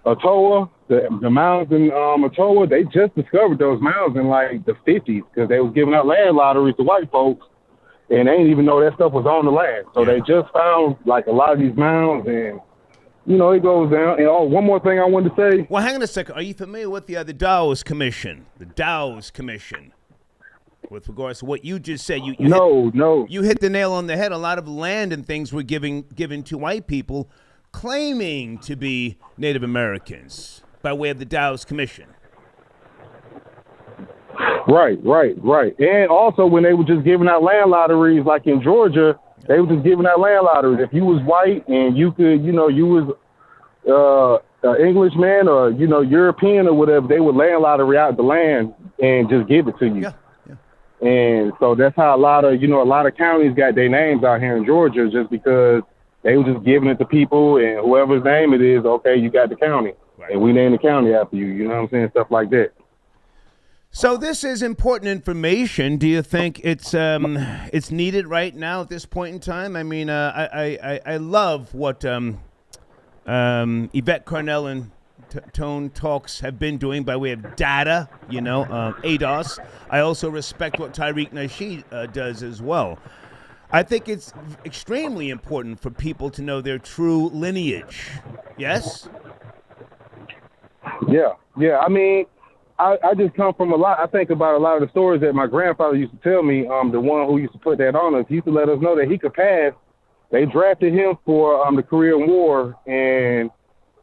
Ottawa, the mounds in Ottawa, they just discovered those mounds in like the 50s because they was giving out land lotteries to white folks, and they didn't even know that stuff was on the land. So they just found like a lot of these mounds, and it goes down. And one more thing I wanted to say. Well, hang on a second. Are you familiar with the Dawes Commission? The Dawes Commission. With regards to what you just said, you hit the nail on the head. A lot of land and things were given to white people claiming to be Native Americans by way of the Dawes Commission. Right. And also when they were just giving out land lotteries, like in Georgia, they were just giving out land lotteries. If you was white and you could, you was an Englishman or, European or whatever, they would land lottery out the land and just give it to you. Yeah. And so that's how a lot of counties got their names out here in Georgia, just because they were just giving it to people, and whoever's name it is, okay, you got the county. Right. And we name the county after you. You know what I'm saying? Stuff like that. So this is important information. Do you think it's needed right now at this point in time? I mean, I love what Yvette Carnell and Tone Talks have been doing by way of data, ADOS. I also respect what Tariq Nasheed does as well. I think it's extremely important for people to know their true lineage. Yes? Yeah. I mean, I just come from I think about a lot of the stories that my grandfather used to tell me. The one who used to put that on us, he used to let us know that he could pass. They drafted him for the Korean War, and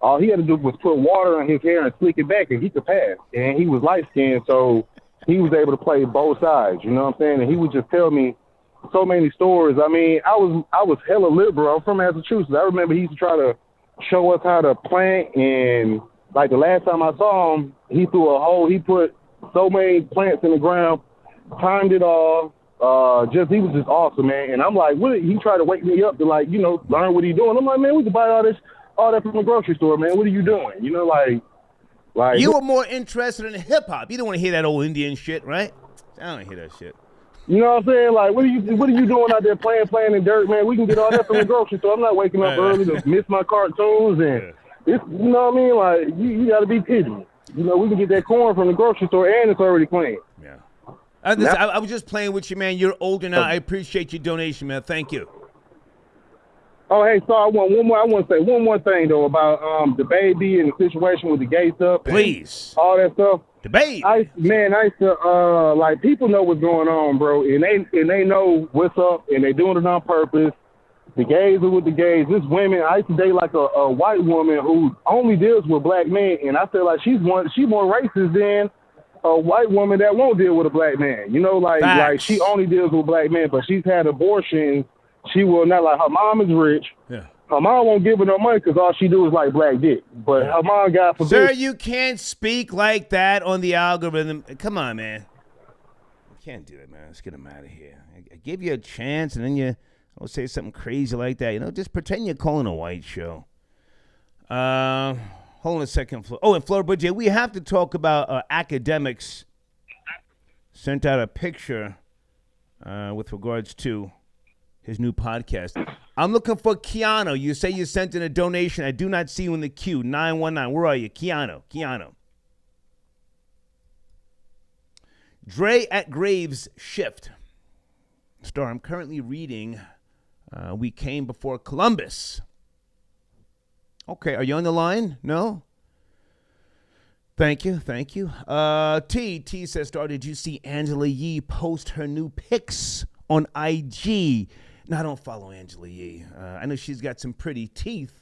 all he had to do was put water on his hair and slick it back, and he could pass. And he was light-skinned, so he was able to play both sides, you know what I'm saying? And he would just tell me so many stories. I mean, I was hella liberal. I'm from Massachusetts. I remember he used to try to show us how to plant, and like the last time I saw him, he threw a hole. He put so many plants in the ground, timed it all. He was just awesome, man. And I'm like, he tried to wake me up to learn what he's doing. I'm like, man, we can buy all that from the grocery store, man. What are you doing? You were more interested in hip hop. You don't want to hear that old Indian shit, right? I don't hear that shit. You know what I'm saying? Like, what are you doing out there playing in dirt, man? We can get all that from the grocery store. I'm not waking up early to miss my cartoons and it's, you know what I mean? Like, you got to be kidding me. You know, we can get that corn from the grocery store and it's already clean. Yeah. I was just playing with you, man. You're older now. I appreciate your donation, man. Thank you. Oh, hey, so I want to say one more thing though about DaBaby and the situation with the gay stuff. Please. All that stuff. DaBaby. I used to like people know what's going on, bro, and they know what's up, and they doing it on purpose. The gays are with the gays. This women, I used to date like a white woman who only deals with black men, and I feel like she more racist than a white woman that won't deal with a black man. You know, like she only deals with black men, but she's had abortions. She will not, like, her mom is rich. Yeah. Her mom won't give her no money because all she do is like black dick. But her mom got forbid. Sir, you can't speak like that on the algorithm. Come on, man. You can't do that, man. Let's get him out of here. I give you a chance, and then you say something crazy like that. You know, just pretend you're calling a white show. Hold on a second. Oh, and Florida J, we have to talk about academics sent out a picture with regards to his new podcast. I'm looking for Keanu. You say you sent in a donation. I do not see you in the queue. 919. Where are you? Keanu. Dre at Graves Shift. Star, I'm currently reading We Came Before Columbus. Okay, are you on the line? No? Thank you. T says, Star, did you see Angela Yee post her new pics on IG? No, I don't follow Angela Yee. I know she's got some pretty teeth.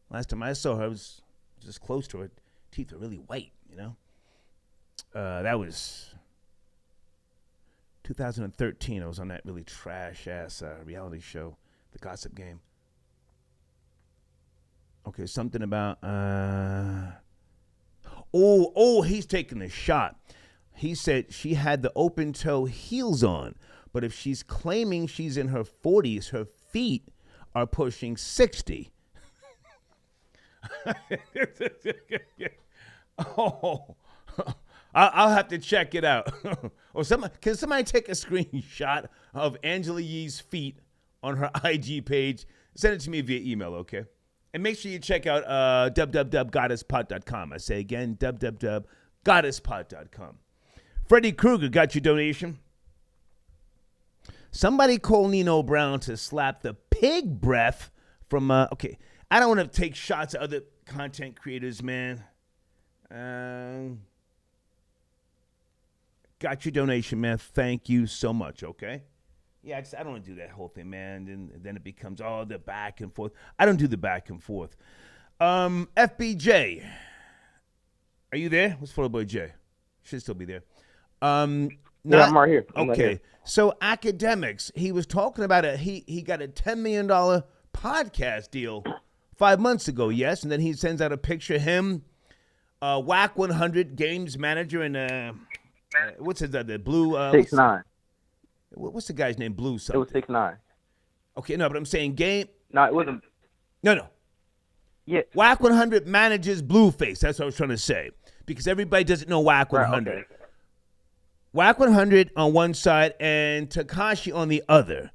Last time I saw her, I was just close to her. Teeth are really white, you know? That was 2013. I was on that really trash-ass reality show, The Gossip Game. Okay, something about... he's taking a shot. He said she had the open-toe heels on. But if she's claiming she's in her 40s, her feet are pushing 60. I'll have to check it out. Or can somebody take a screenshot of Angela Yee's feet on her IG page? Send it to me via email, okay? And make sure you check out www.goddesspot.com. I say again, www.goddesspot.com. Freddie Krueger got your donation. Somebody call Nino Brown to slap the pig breath from, okay, I don't want to take shots at other content creators, man. Got your donation, man. Thank you so much, okay? Yeah, I don't want to do that whole thing, man. And then it becomes all the back and forth. I don't do the back and forth. FBJ, are you there? What's Photo Boy J? Should still be there. Yeah, I'm right here. Okay. So academics, he was talking about it. He got a $10 million podcast deal 5 months ago, yes, and then he sends out a picture of him, WAC 100 games manager, and what's his the blue 6ix9ine. What's the guy's name? Blue something. It was 6ix9ine. Okay, no, but I'm saying game. No, it wasn't. No. Yeah. WAC 100 manages Blueface. That's what I was trying to say, because everybody doesn't know WAC 100. Right, okay. WAC 100 on one side and Tekashi on the other.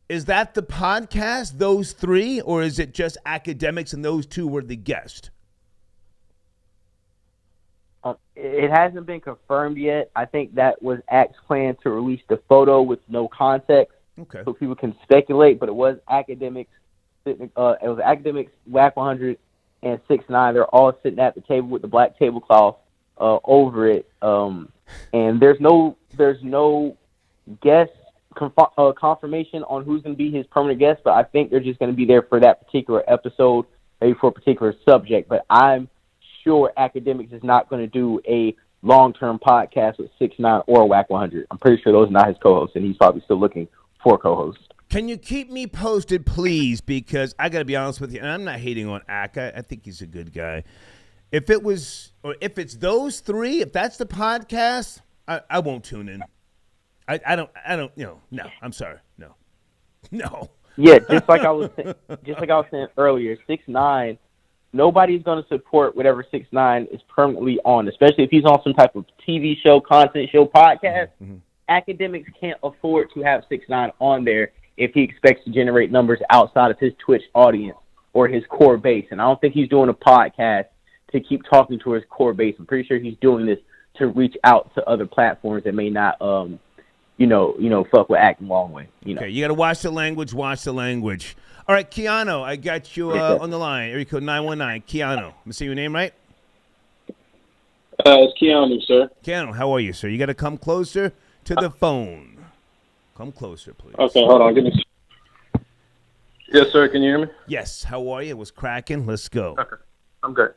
Is that the podcast, those three, or is it just academics and those two were the guest? It hasn't been confirmed yet. I think that was Act's plan to release the photo with no context, okay, so people can speculate. But it was academics. It was academics, WAC 100, and 6ix9ine. They're all sitting at the table with the black tablecloth over it. And there's no guest confirmation on who's going to be his permanent guest, but I think they're just going to be there for that particular episode, maybe for a particular subject. But I'm sure Academics is not going to do a long-term podcast with 6ix9ine or WAC 100. I'm pretty sure those are not his co-hosts, and he's probably still looking for a co-host. Can you keep me posted, please? Because I got to be honest with you, and I'm not hating on Ak. I think he's a good guy. If it's those three, if that's the podcast, I won't tune in. I don't, no, I'm sorry. No. Yeah, just like I was saying earlier, 6ix9ine, nobody's going to support whatever 6ix9ine is permanently on, especially if he's on some type of TV show, content show, podcast. Mm-hmm. academics can't afford to have 6ix9ine on there if he expects to generate numbers outside of his Twitch audience or his core base. And I don't think he's doing a podcast to keep talking to his core base. I'm pretty sure he's doing this to reach out to other platforms that may not, fuck with acting long way. Okay, you got to watch the language. All right, Keanu, I got you on the line. Area code 919. Keanu, let me see your name right. It's Keanu, sir. Keanu, how are you, sir? You got to come closer to the phone. Come closer, please. Okay, hold on. Give me. Yes, sir. Can you hear me? Yes. How are you? What's cracking? Let's go. Okay. I'm great.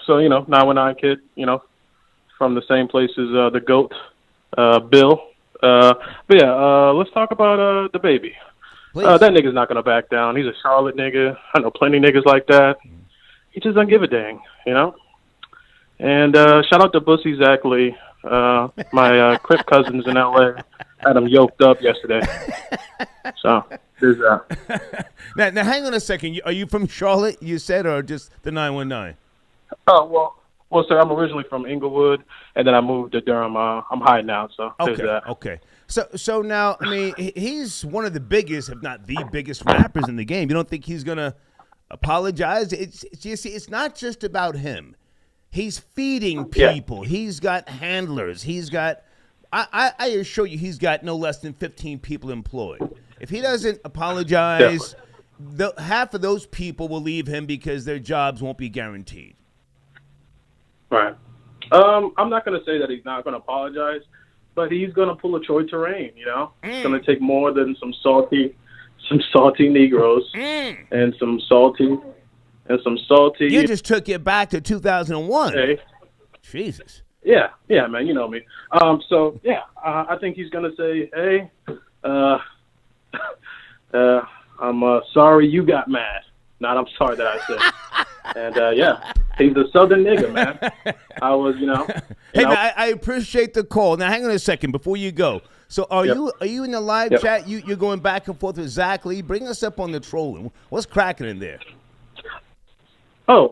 So 919 kid. From the same place as the GOAT, Bill. But yeah, let's talk about DaBaby. That nigga's not gonna back down. He's a Charlotte nigga. I know plenty niggas like that. He just doesn't give a dang, And shout out to Bussy Zach Lee. My Crip cousins in LA had him yoked up yesterday. So there's that. Now hang on a second. Are you from Charlotte, you said, or just the 919? Oh, well, sir, I'm originally from Inglewood, and then I moved to Durham. I'm high now, so there's that. Okay. So now, I mean, he's one of the biggest, if not the biggest rappers in the game. You don't think he's going to apologize? It's not just about him. He's feeding people. Yeah. He's got handlers. He's got, I assure you, he's got no less than 15 people employed. If he doesn't apologize, half of those people will leave him because their jobs won't be guaranteed. Right. I'm not going to say that he's not going to apologize, but he's going to pull a Troy Terrain, It's going to take more than some salty Negroes and some salty. You just took it back to 2001. Hey. Jesus. Yeah, man, you know me. I think he's going to say, hey, I'm sorry you got mad. Not I'm sorry that I said. And, he's a Southern nigga, man. I was, Hey, man, I appreciate the call. Now, hang on a second before you go. So are you in the live chat? You're going back and forth with Zach Lee. Bring us up on the trolling. What's cracking in there? Oh,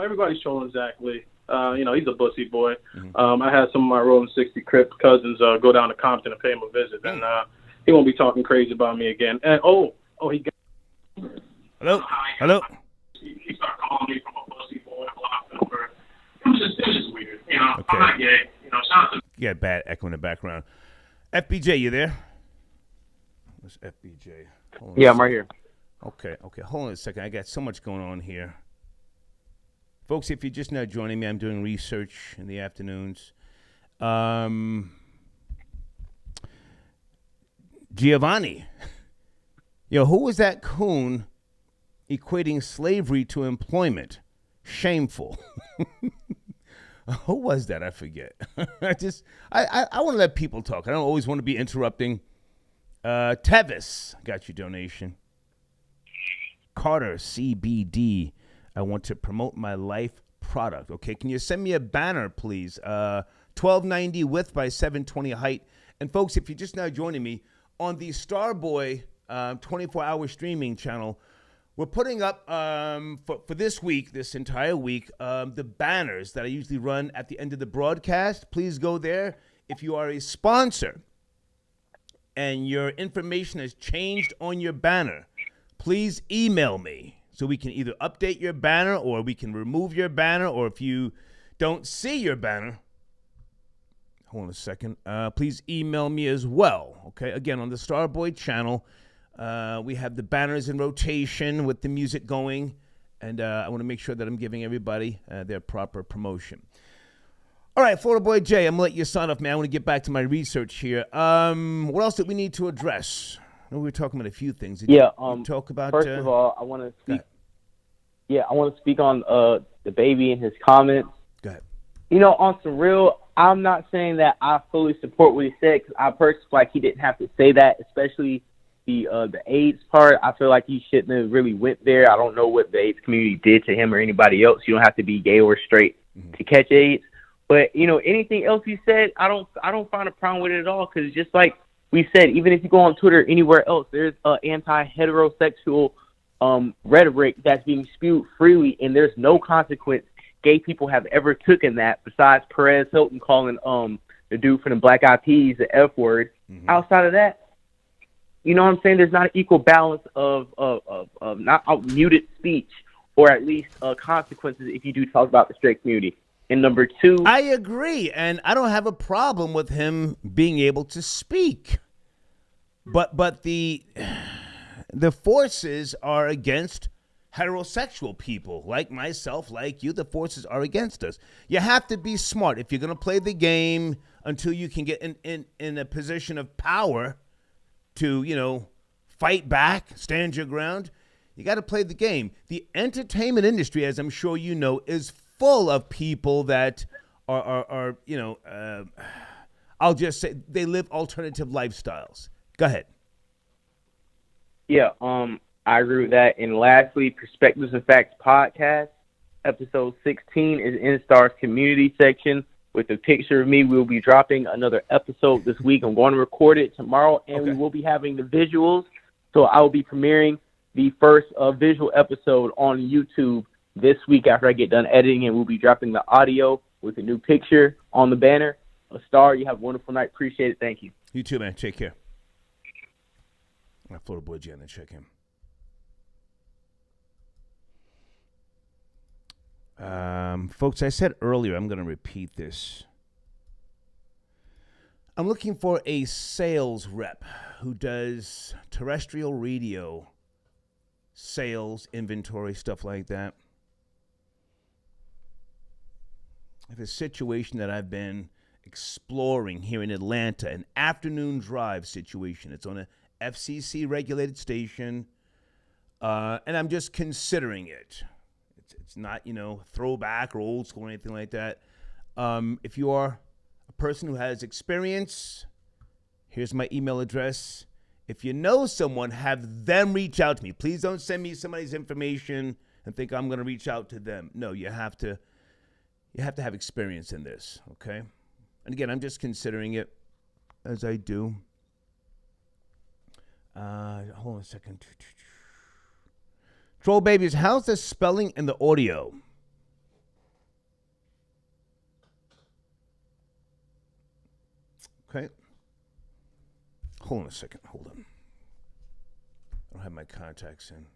everybody's trolling Zach Lee. He's a bussy boy. Mm-hmm. I had some of my Rolling 60 Crip cousins go down to Compton and pay him a visit, and he won't be talking crazy about me again. And he got. Hello. He started calling me from a bussy boy. It was just weird. Okay. I'm not gay. You got bad echo in the background. FBJ, you there? Where's FBJ? Yeah, I'm right here. Okay. Hold on a second. I got so much going on here. Folks, if you're just now joining me, I'm doing research in the afternoons. Giovanni. Who was that coon equating slavery to employment? Shameful. Who was that? I forget. I want to let people talk. I don't always want to be interrupting. Tevis, got your donation. Carter, CBD. I want to promote my life product. Okay, can you send me a banner, please? 1290 width by 720 height. And folks, if you're just now joining me on the Starboy 24-hour streaming channel, we're putting up for this week, this entire week, the banners that I usually run at the end of the broadcast. Please go there. If you are a sponsor and your information has changed on your banner, please email me so we can either update your banner or we can remove your banner. Or if you don't see your banner, hold on a second, please email me as well. Okay, again, on the Starboy channel, we have the banners in rotation with the music going, and I want to make sure that I'm giving everybody their proper promotion. All right, Florida Boy Jay, I'm going to let you sign off, man. I want to get back to my research here. What else did we need to address? I know we were talking about a few things. Did you talk about? First of all, I want to speak. Yeah, I want to speak on DaBaby and his comments. Go ahead. On some real, I'm not saying that I fully support what he said, because I personally feel like he didn't have to say that, especially the AIDS part. I feel like he shouldn't have really went there. I don't know what the AIDS community did to him or anybody else. You don't have to be gay or straight to catch AIDS. But anything else he said, I don't find a problem with it at all, because just like we said, even if you go on Twitter or anywhere else, there's anti-heterosexual rhetoric that's being spewed freely, and there's no consequence gay people have ever taken that, besides Perez Hilton calling the dude from the Black Eyed Peas, the F word. Mm-hmm. Outside of that, you know what I'm saying? There's not an equal balance of not muted speech, or at least consequences if you do talk about the straight community. And number two, I agree, and I don't have a problem with him being able to speak, but the forces are against heterosexual people like myself, like you. The forces are against us. You have to be smart if you're going to play the game until you can get in a position of power to, you know, fight back, stand your ground. You got to play the game. The entertainment industry, as I'm sure you know, is full of people that are you know, I'll just say they live alternative lifestyles. Go ahead. Yeah, I agree with that. And lastly, Perspectives and Facts podcast, episode 16 is in Star's community section with a picture of me. We'll be dropping another episode this week. I'm going to record it tomorrow, and we will be having the visuals. So I will be premiering the first visual episode on YouTube this week after I get done editing, and we'll be dropping the audio with a new picture on the banner. Star, you have a wonderful night. Appreciate it. Thank you. You too, man. Take care. My Florida boy Jen and check him. Folks, I said earlier, I'm going to repeat this. I'm looking for a sales rep who does terrestrial radio sales, inventory, stuff like that. I have a situation that I've been exploring here in Atlanta, an afternoon drive situation. It's on a FCC regulated station, and I'm just considering it. It's not, you know, throwback or old school or anything like that. If you are a person who has experience, here's my email address. If you know someone, have them reach out to me. Please don't send me somebody's information and think I'm going to reach out to them. No, you have to have experience in this, okay? And again, I'm just considering it as I do. Hold on a second. Troll Babies, how's the spelling and the audio? Okay. Hold on a second. Hold on. I don't have my contacts in.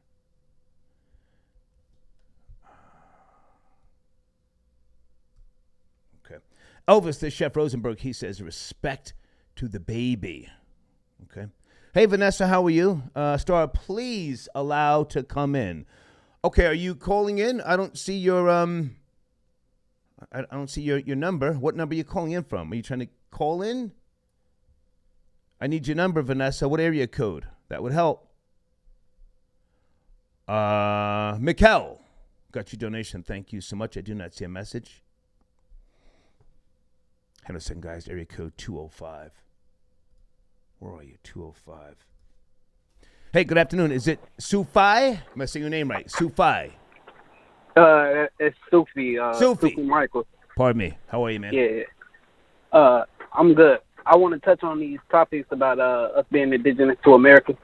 Okay. Elvis, the Chef Rosenberg, he says, respect to the baby. Okay. Hey, Vanessa, how are you? Star, please allow to come in. Okay, are you calling in? I don't see your I don't see your number. What number are you calling in from? Are you trying to call in? I need your number, Vanessa. What area code? That would help. Mikkel, got your donation. Thank you so much. I do not see a message. Hang on a second, guys. Area code 205. Where are you? 205. Hey, good afternoon. Is it Sufi? Am I saying your name right? Sufi. It's Sufi. Sufi Michael. Pardon me. How are you, man? Yeah. I'm good. I want to touch on these topics about us being indigenous to America.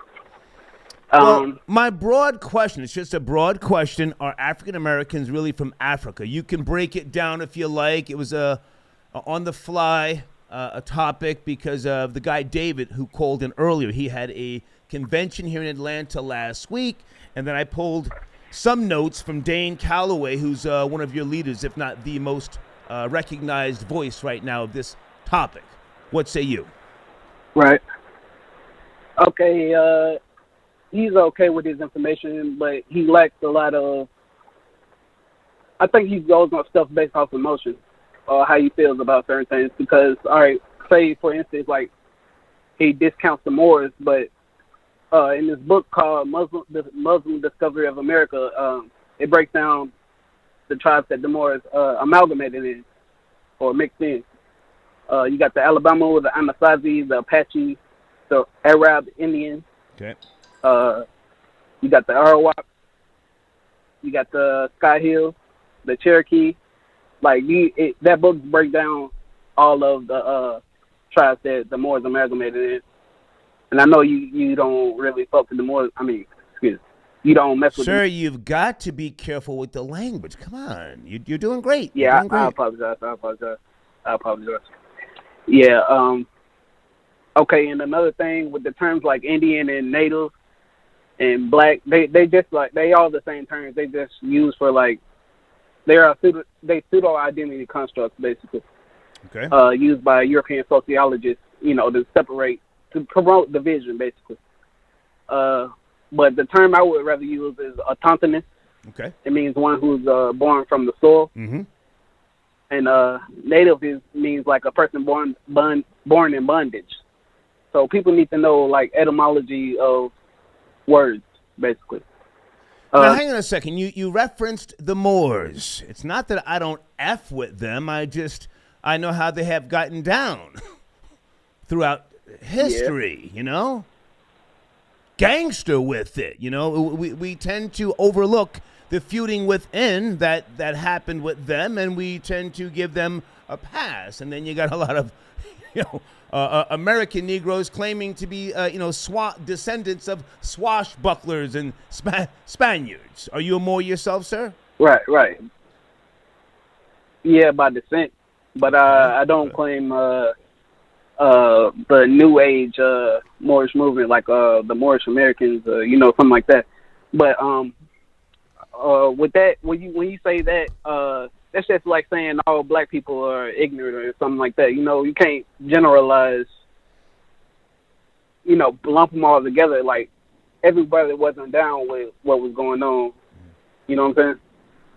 Well, my broad question, it's just a broad question, are African Americans really from Africa? You can break it down if you like. It was a on the fly a topic because of the guy David who called in earlier. He had a convention here in Atlanta last week, and then I pulled some notes from Dane Calloway, who's one of your leaders, if not the most recognized voice right now of this topic. What say you? Right. Okay, he's okay with his information, but he lacks a lot of, I think he goes on stuff based off emotion, or how he feels about certain things. Because, all right, say, for instance, like, he discounts the Moors, but in this book called The Muslim Discovery of America, it breaks down the tribes that the Moors amalgamated in, or mixed in. You got the Alabama, the Anasazi, the Apache, the Arab Indians. Okay. You got the Arawak. You got the Sky Hill, the Cherokee. Like that book breaks down all of the tribes that the Moors amalgamated in. And I know you don't really fuck with the Moors. I mean, excuse me. You don't mess with them. Sir, you've got to be careful with the language. Come on. You're doing great. Yeah, doing great. I apologize. Yeah. Okay, and another thing with the terms like Indian and Native and Black, they just like they all the same terms. They just use for like pseudo identity constructs basically. Okay. Used by European sociologists, to promote division basically. But the term I would rather use is autochthonous. Okay. It means one who's born from the soil. Mm-hmm. And native means like a person born in bondage. So people need to know like etymology of words, basically. Now, hang on a second. You referenced the Moors. It's not that I don't F with them. I know how they have gotten down throughout history, you know? Gangster with it, you know? We tend to overlook the feuding within that happened with them, and we tend to give them a pass. And then you got a lot of, American Negroes claiming to be, descendants of swashbucklers and Spaniards. Are you a Moor yourself, sir? Right. Yeah, by descent. But I don't claim the New Age Moorish movement, like the Moorish Americans, something like that. But with that, when you say that, that's just like saying all black people are ignorant or something like that. You can't generalize, lump them all together. Like, everybody wasn't down with what was going on. You know what I'm saying?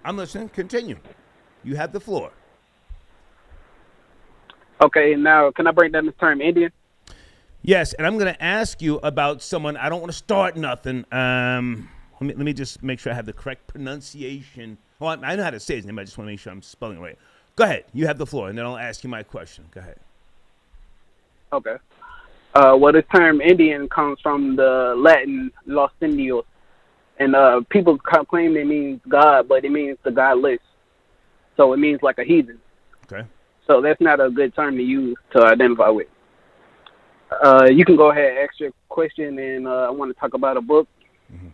I'm listening. Continue. You have the floor. Okay, now can I break down this term Indian? Yes, and I'm going to ask you about someone. I don't want to start nothing. Let me just make sure I have the correct pronunciation. Well, I know how to say his name. I just want to make sure I'm spelling it right. Go ahead. You have the floor, and then I'll ask you my question. Go ahead. Okay. Well, this term Indian comes from the Latin Los Indios. And people claim it means God, but it means the godless. So it means like a heathen. Okay. So that's not a good term to use to identify with. You can go ahead and ask your question, and I want to talk about a book. Mm-hmm.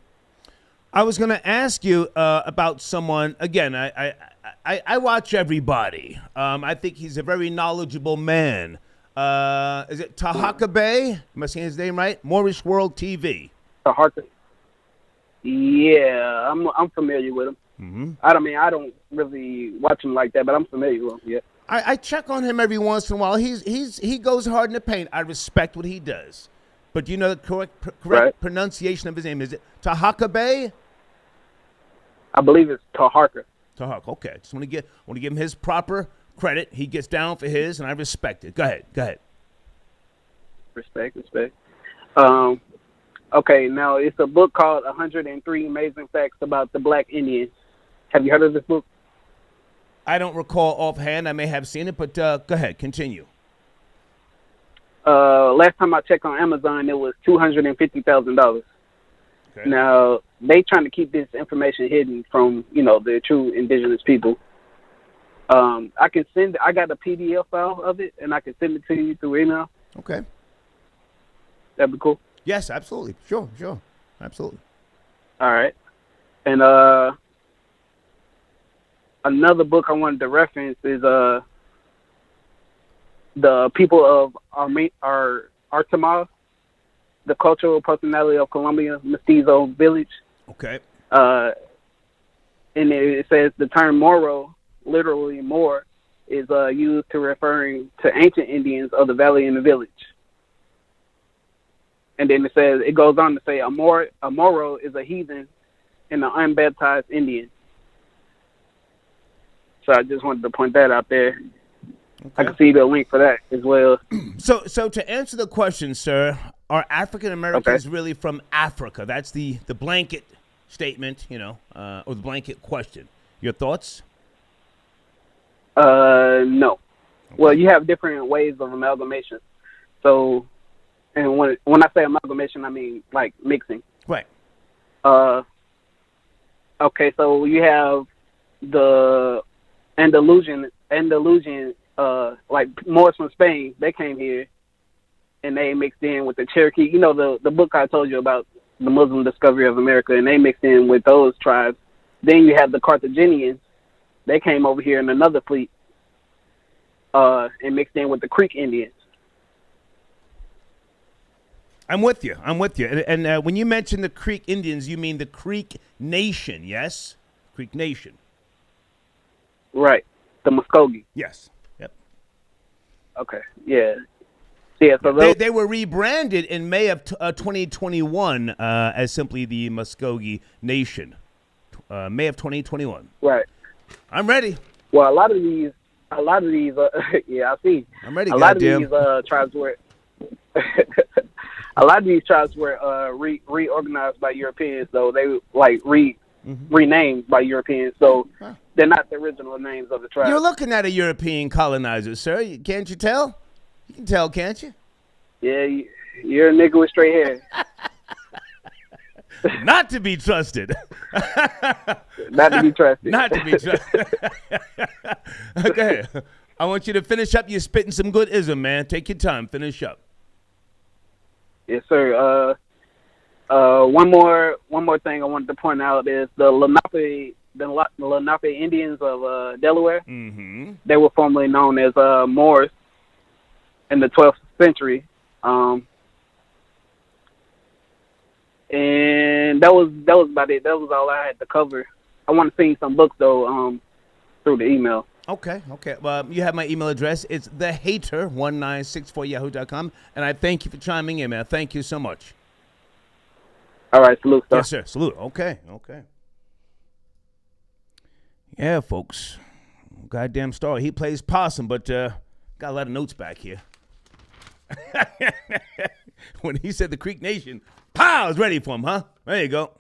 I was going to ask you about someone. Again, I watch everybody. I think he's a very knowledgeable man. Is it Tahaka Bay? Am I saying his name right? Moorish World TV. Tahaka. Yeah, I'm familiar with him. Mm-hmm. I don't really watch him like that, but I'm familiar with him. Yeah. I check on him every once in a while. He goes hard in the paint. I respect what he does. But do you know the correct pronunciation of his name? Is it Tahaka Bay? I believe it's Tahaka. Tahaka. Okay. Just want to give him his proper credit. He gets down for his, and I respect it. Go ahead. Respect. Okay. Now it's a book called 103 Amazing Facts About the Black Indians. Have you heard of this book? I don't recall offhand. I may have seen it, but go ahead. Continue. Last time I checked on Amazon, it was $250,000. Okay. Now they trying to keep this information hidden from the true indigenous people. I got a PDF file of it, and I can send it to you through email. Okay. That'd be cool. Yes, absolutely. Sure, absolutely. All right, and another book I wanted to reference is the people of Artemar, the cultural personality of Colombia, Mestizo Village. Okay. And it says the term Moro, literally Moor, is used to referring to ancient Indians of the valley and the village. And then it goes on to say a Moro is a heathen and an unbaptized Indian. So I just wanted to point that out there. Okay. I can see the link for that as well. So to answer the question, sir, are African Americans really from Africa? That's the blanket statement, or the blanket question. Your thoughts? No. Okay. Well, you have different ways of amalgamation. So, and when I say amalgamation, I mean like mixing. Right. Okay, so you have the Andalusian, like Moors from Spain. They came here, and they mixed in with the Cherokee. The book I told you about, the Muslim discovery of America, and they mixed in with those tribes. Then you have the Carthaginians. They came over here in another fleet. and mixed in with the Creek Indians. I'm with you. And when you mention the Creek Indians, you mean the Creek Nation, yes? Creek Nation. Right. The Muskogee. Yes. Yep. Okay. Yeah. Yeah. So they were rebranded in May of 2021 as simply the Muskogee Nation. May of 2021. Right. I'm ready. Well, a lot of these, yeah, I see. I'm ready. A lot of these tribes were. A lot of these tribes were reorganized by Europeans, though they renamed by Europeans, so they're not the original names of the tribe. You're looking at a European colonizer, sir. Can't you tell? You can tell, can't you? Yeah, you're a nigga with straight hair. Not to be trusted. Not to be trusted. Not to be trusted. Okay. I want you to finish up. You're spitting some good ism, man. Take your time. Finish up. Yes, sir. One more thing I wanted to point out is the Lenape Indians of Delaware. Mm-hmm. They were formerly known as Moors in the 12th century, and that was about it. That was all I had to cover. I want to see some books though through the email. Okay. Well, you have my email address. It's thehater1964yahoo.com, and I thank you for chiming in, man. Thank you so much. All right, salute, sir. Yes, sir. Salute. Okay. Yeah, folks. Goddamn story. He plays possum, but got a lot of notes back here. When he said the Creek Nation, pow, I was ready for him, huh? There you go.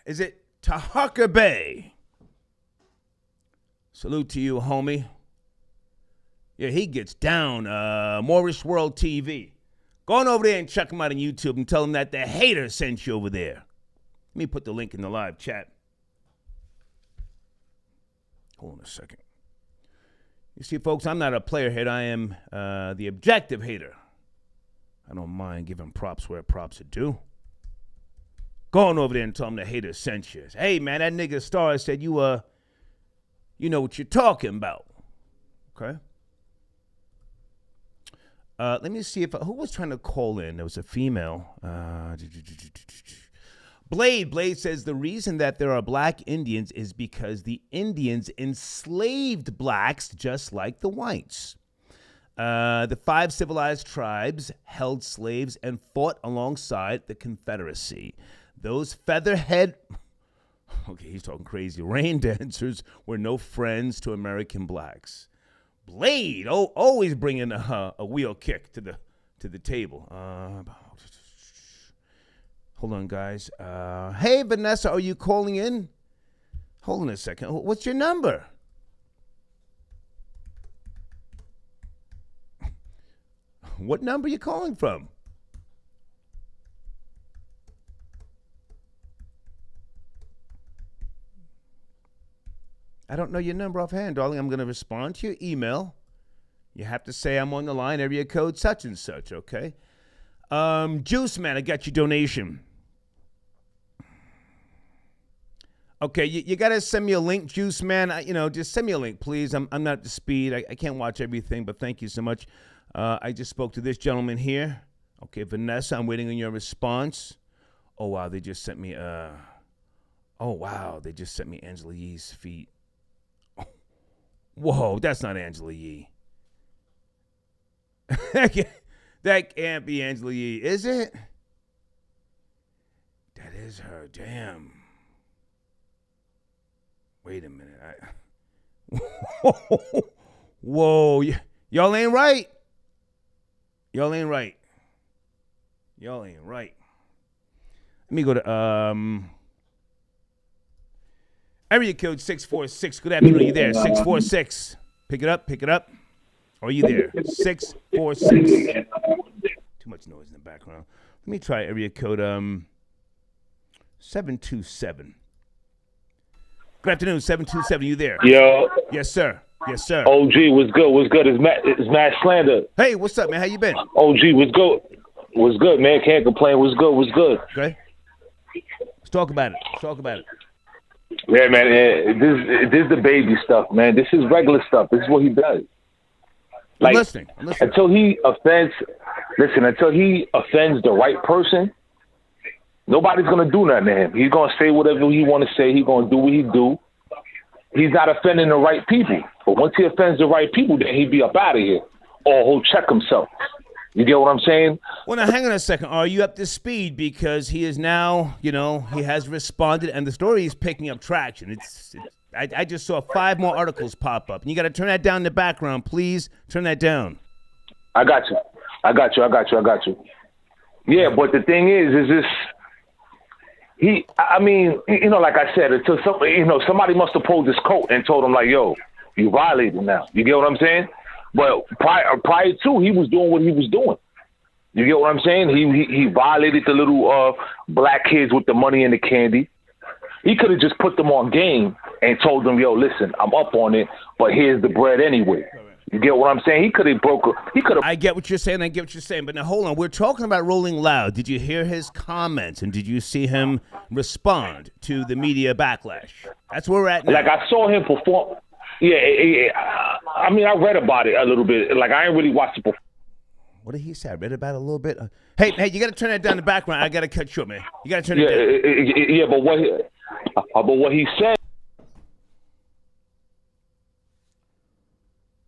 Is it Tahaka Bay? Salute to you, homie. Yeah, he gets down. Morris World TV. Go on over there and check him out on YouTube and tell him that the hater sent you over there. Let me put the link in the live chat. Hold on a second. You see, folks, I'm not a player hater. I am the objective hater. I don't mind giving props where props are due. Go on over there and tell him the hater sent you. Hey, man, that nigga Star said you know what you're talking about. Okay? Let me see who was trying to call in. There was a female. Blade says the reason that there are black Indians is because the Indians enslaved blacks just like the whites. The 5 civilized tribes held slaves and fought alongside the Confederacy. Those featherhead, okay, he's talking crazy, rain dancers were no friends to American blacks. Blade, always bringing a wheel kick to the table. Hold on, guys. Hey, Vanessa, are you calling in? Hold on a second. What's your number? What number are you calling from? I don't know your number offhand, darling. I'm going to respond to your email. You have to say I'm on the line, area code such and such, okay? Juice Man, I got your donation. Okay, you got to send me a link, Juice Man. Just send me a link, please. I'm not at the speed. I can't watch everything, but thank you so much. I just spoke to this gentleman here. Okay, Vanessa, I'm waiting on your response. Oh, wow, they just sent me Angela Yee's feet. Whoa, that's not Angela Yee. That can't be Angela Yee, is it? That is her. Damn. Wait a minute. Whoa. Y'all ain't right. Y'all ain't right. Let me go to area code 646. Good afternoon. Are you there? 646. Pick it up. Are you there? 646. Too much noise in the background. Let me try area code 727. Good afternoon, 727. You there? Yo. Yes, sir. OG, what's good? It's Matt Slander. Hey, what's up, man? How you been? OG, what's good? What's good, man? Can't complain. What's good? Okay. Let's talk about it. Yeah, man. This is the baby stuff, man. This is regular stuff. This is what he does. I'm listening. Until he offends the right person, nobody's gonna do nothing to him. He's gonna say whatever he want to say. He's gonna do what he do. He's not offending the right people. But once he offends the right people, then he'd be up out of here, or he'll check himself. You get what I'm saying? Well, now, hang on a second. Are you up to speed? Because he is now, he has responded, and the story is picking up traction. I just saw 5 more articles pop up. And you got to turn that down in the background. Please turn that down. I got you. Yeah, but the thing is this, like I said, until somebody must have pulled his coat and told him, like, yo, you violated now. You get what I'm saying? But prior to, he was doing what he was doing. You get what I'm saying? He violated the little black kids with the money and the candy. He could have just put them on game and told them, yo, listen, I'm up on it, but here's the bread anyway. You get what I'm saying? He could have. I get what you're saying. But now, hold on. We're talking about Rolling Loud. Did you hear his comments, and did you see him respond to the media backlash? That's where we're at now. Like, I saw him perform. Yeah. I mean, I read about it a little bit. Like, I ain't really watched it before. What did he say? I read about it a little bit. Hey, you got to turn that down in the background. I got to cut short, man. You got to turn it down. Yeah, but what he said.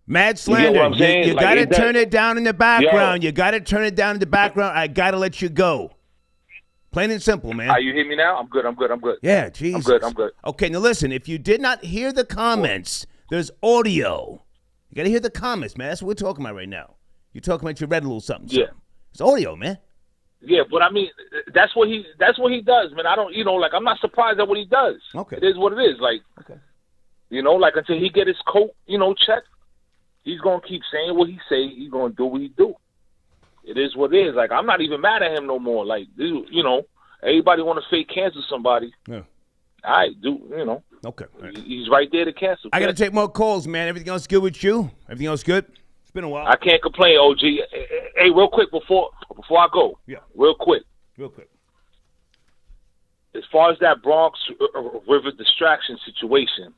Mad slander. You got to turn it down in the background. Yo. You got to turn it down in the background. I got to let you go. Plain and simple, man. You hear me now? I'm good. Yeah, Jesus. I'm good. Okay, now listen. If you did not hear the comments, there's audio. You got to hear the comments, man. That's what we're talking about right now. You're talking about you read a little something. Yeah. It's audio, man. Yeah, but I mean, that's what he does, man. I don't, I'm not surprised at what he does. Okay. It is what it is. Like, okay. Until he get his coat, checked, he's going to keep saying what he say. He's going to do what he do. It is what it is. Like, I'm not even mad at him no more. Like, everybody want to fake cancel somebody. Yeah. I do, Okay. Right. He's right there to cancel. I got to take more calls, man. Everything else good with you? Everything else good? It's been a while. I can't complain, OG. Hey, real quick before I go. Yeah. Real quick. As far as that Bronx River distraction situation,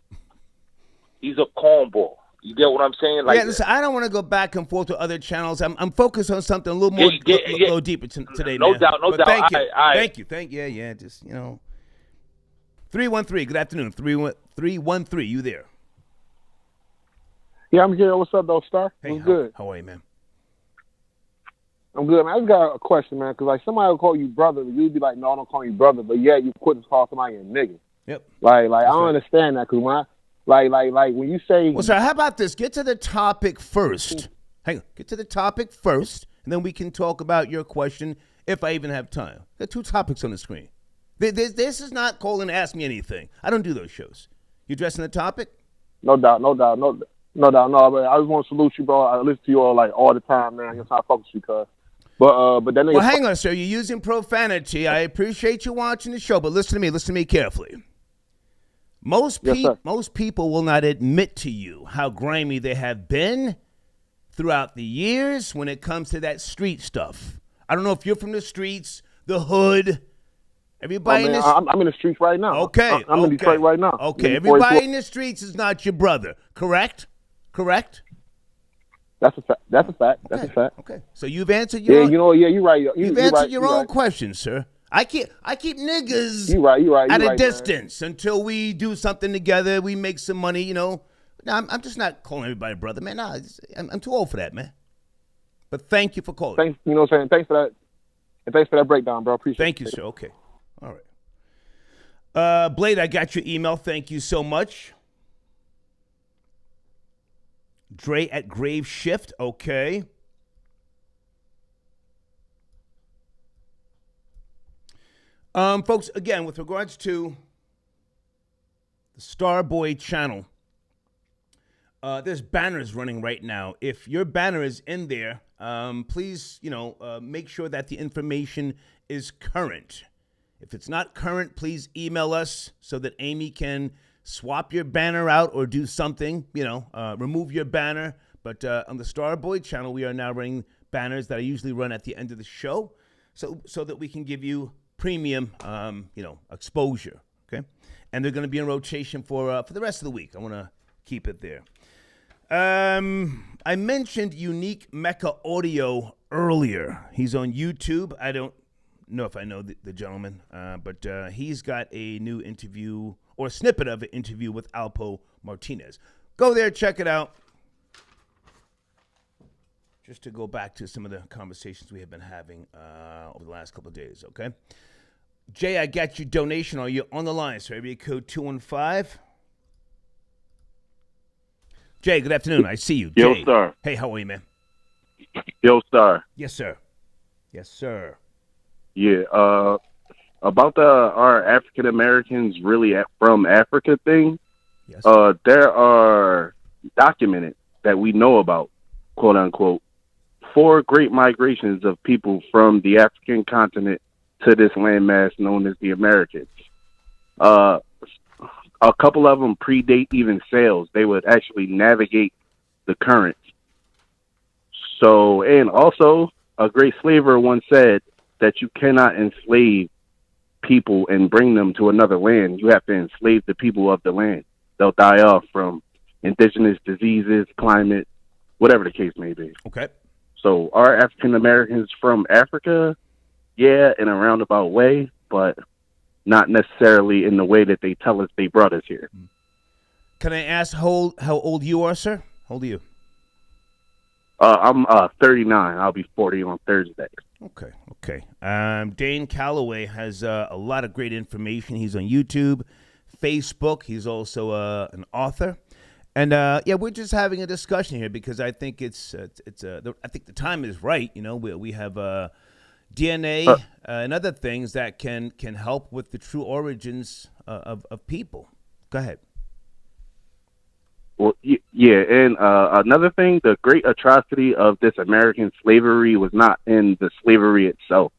he's a cornball. You get what I'm saying? Like, listen, I don't want to go back and forth to other channels. I'm focused on something a little more, a little deeper today, no man. Doubt. Thank you. Thank you. Yeah, just, 313, good afternoon. 313, you there? Yeah, I'm here. What's up, though, Star? Hey, good? How are you, man? I'm good, man. I just got a question, man, because, like, somebody will call you brother, but you'd be like, no, don't call me brother, but yeah, you couldn't call somebody a nigga. Yep. Like I don't understand that, because when when you say... Well, sir, how about this? Get to the topic first. Hang on. Get to the topic first, and then we can talk about your question if I even have time. There are 2 topics on the screen. This is not call and ask me anything. I don't do those shows. You addressing the topic? No doubt. But I just want to salute you, bro. I listen to you all all the time, man. That's how I fuck with you, cuz. But then... Well, hang on, sir. You're using profanity. I appreciate you watching the show, but listen to me carefully. Most people will not admit to you how grimy they have been throughout the years when it comes to that street stuff. I don't know if you're from the streets, the hood. Everybody I'm in the streets right now. Okay. I'm in Detroit right now. Okay. Everybody in the streets is not your brother. Correct? That's a fact. That's a fact. Okay. So you've answered your own. You're right. You've answered your own question, sir. I keep niggas at a distance, man, until we do something together. We make some money, No, I'm just not calling everybody brother, man. Nah, I'm too old for that, man. But thank you for calling. Thanks, you know what I'm saying? Thanks for that. And thanks for that breakdown, bro. Appreciate it. Thank you, sir. Okay. All right. Blade, I got your email. Thank you so much. Dre at Grave Shift. Okay. Folks, again, with regards to the Starboy channel, there's banners running right now. If your banner is in there, please, make sure that the information is current. If it's not current, please email us so that Amy can swap your banner out or do something, remove your banner. But on the Starboy channel, we are now running banners that I usually run at the end of the show so that we can give you premium, exposure. okay? And they're going to be in rotation for the rest of the week. I want to keep it there. I mentioned Unique Mecca Audio earlier. He's on YouTube. I don't know if I know the gentleman, but he's got a new interview or a snippet of an interview with Alpo Martinez. Go there, check it out. Just to go back to some of the conversations we have been having over the last couple of days, okay? Jay, I got your donation. Are you on the line, sir? Area code 215. Jay, good afternoon. I see you. Yo, Jay. sir. Hey, how are you, man? Yo, sir. Yes, sir. Yes, sir. Yeah, about our African Americans really from Africa thing. Yes. There are documented that we know about, quote unquote, 4 great migrations of people from the African continent to this landmass known as the Americas. A couple of them predate even sails. They would actually navigate the currents. So, and also, a great slaver once said that you cannot enslave people and bring them to another land. You have to enslave the people of the land. They'll die off from indigenous diseases, climate, whatever the case may be. Okay. So our African Americans from Africa, yeah, in a roundabout way, but not necessarily in the way that they tell us they brought us here. Can I ask how old you are, sir? How old are you? I'm 39. I'll be 40 on Thursday. Okay. Dane Calloway has a lot of great information. He's on YouTube, Facebook. He's also an author. And yeah, we're just having a discussion here because I think I think the time is right. You know, we have DNA and other things that can help with the true origins of people. Go ahead. Well, yeah, and another thing, the great atrocity of this American slavery was not in the slavery itself,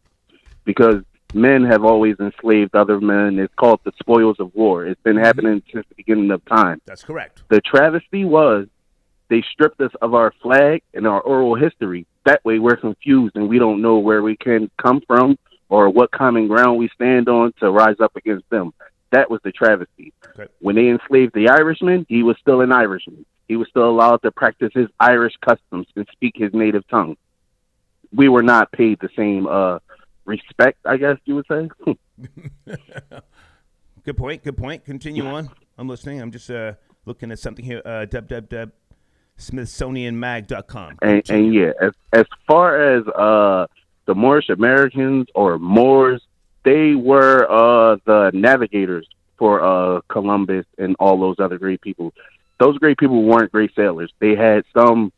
because men have always enslaved other men. It's called the spoils of war. It's been happening since the beginning of time. That's correct. The travesty was they stripped us of our flag and our oral history. That way we're confused and we don't know where we can come from or what common ground we stand on to rise up against them. That was the travesty. Okay. When they enslaved the Irishman, he was still an Irishman. He was still allowed to practice his Irish customs and speak his native tongue. We were not paid the same respect, I guess you would say. Good point. Continue on. I'm listening. I'm just looking at something here. Smithsonianmag.com. And yeah, as far as the Moorish Americans or Moors, they were the navigators for Columbus and all those other great people. Those great people weren't great sailors. They had some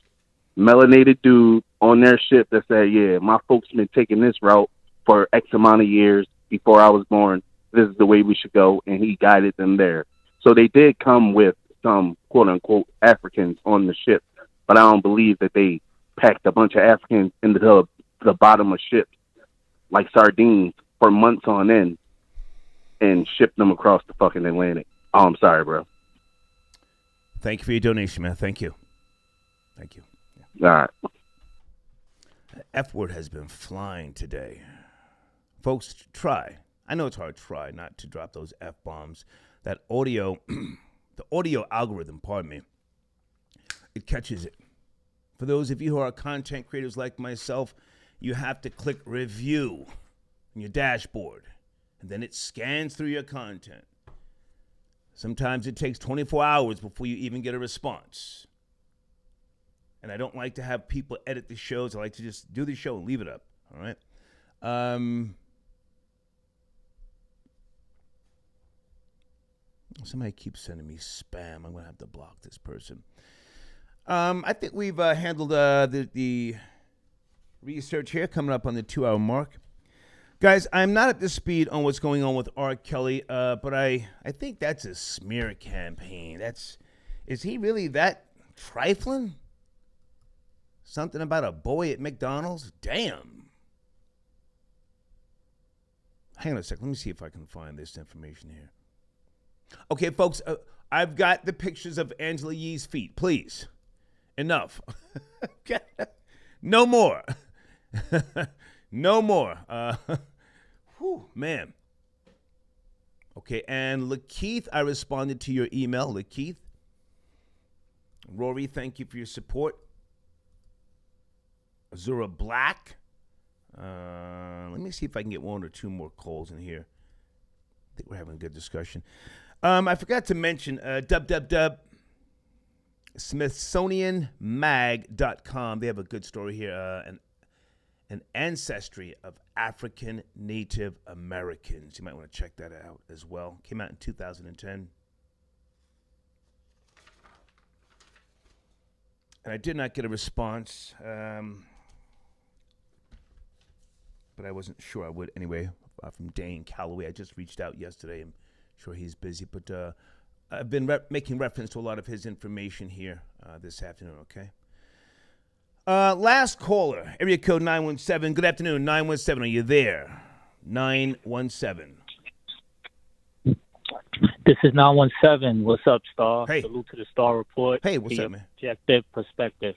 melanated dude on their ship that said, yeah, my folks been taking this route for X amount of years before I was born. This is the way we should go. And he guided them there. So they did come with some quote unquote Africans on the ship, but I don't believe that they packed a bunch of Africans into the bottom of ships like sardines for months on end and shipped them across the fucking Atlantic. Oh, I'm sorry, bro. Thank you for your donation, man. Thank you. Yeah. All right. F word has been flying today. Folks, try. I know it's hard to try not to drop those F bombs. That audio, the audio algorithm, pardon me, it catches it. For those of you who are content creators like myself, you have to click review in your dashboard, and then it scans through your content. Sometimes it takes 24 hours before you even get a response. And I don't like to have people edit the shows. I like to just do the show and leave it up. All right. Somebody keeps sending me spam. I'm going to have to block this person. I think we've handled the research here, coming up on the 2-hour mark. Guys, I'm not up to speed on what's going on with R. Kelly, but I think that's a smear campaign. Is he really that trifling? Something about a boy at McDonald's? Damn. Hang on a second. Let me see if I can find this information here. Okay, folks, I've got the pictures of Angela Yee's feet. Please. Enough. Okay. No more. No more. Whew, man. Okay, and Lakeith, I responded to your email, Lakeith. Rory, thank you for your support. Azura Black. Let me see if I can get one or two more calls in here. I think we're having a good discussion. I forgot to mention Smithsonianmag.com. They have a good story here. An ancestry of African Native Americans. You might want to check that out as well. Came out in 2010. And I did not get a response, but I wasn't sure I would anyway, from Dane Calloway. I just reached out yesterday. I'm sure he's busy, but I've been making reference to a lot of his information here this afternoon, okay? Last caller, area code 917. Good afternoon, 917. Are you there? 917. This is 917. What's up, Star? Hey. Salute to the Star Report. Hey, what's up, man? Objective perspective.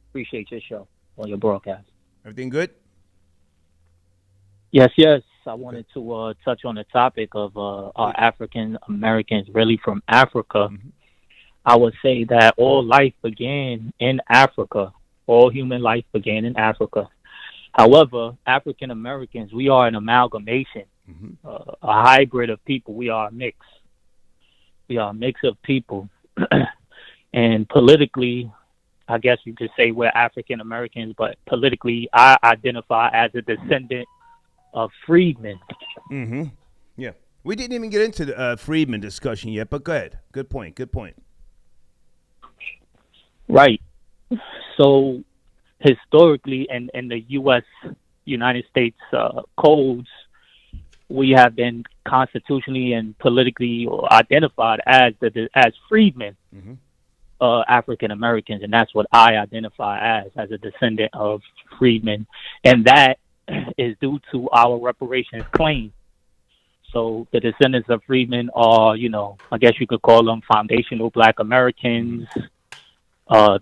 Appreciate your show on your broadcast. Everything good? Yes. I wanted to touch on the topic of our African Americans really from Africa. Mm-hmm. I would say that all life began in Africa. All human life began in Africa. However, African Americans, we are an amalgamation, a hybrid of people. We are a mix. We are a mix of people. And politically, I guess you could say we're African Americans, but politically, I identify as a descendant of freedmen. Mm-hmm. Yeah. We didn't even get into the freedmen discussion yet, but go ahead. Good point. Right. So historically, in the United States codes, we have been constitutionally and politically identified as freedmen, African Americans, and that's what I identify as a descendant of freedmen, and that is due to our reparations claim. So the descendants of freedmen are, I guess you could call them foundational Black Americans,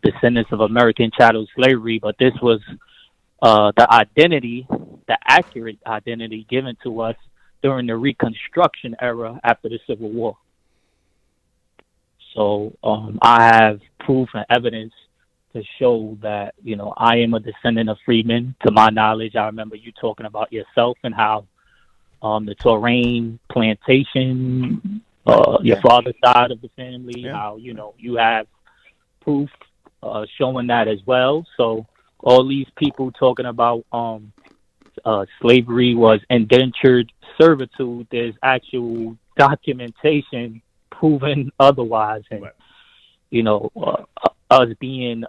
descendants of American chattel slavery, but this was the accurate identity given to us during the Reconstruction era after the Civil War. So I have proof and evidence to show that, I am a descendant of freedmen. To my knowledge, I remember you talking about yourself and how the Touraine plantation, your father's side of the family, how, you have proof showing that as well. So all these people talking about slavery was indentured servitude, there's actual documentation proving otherwise. And, us being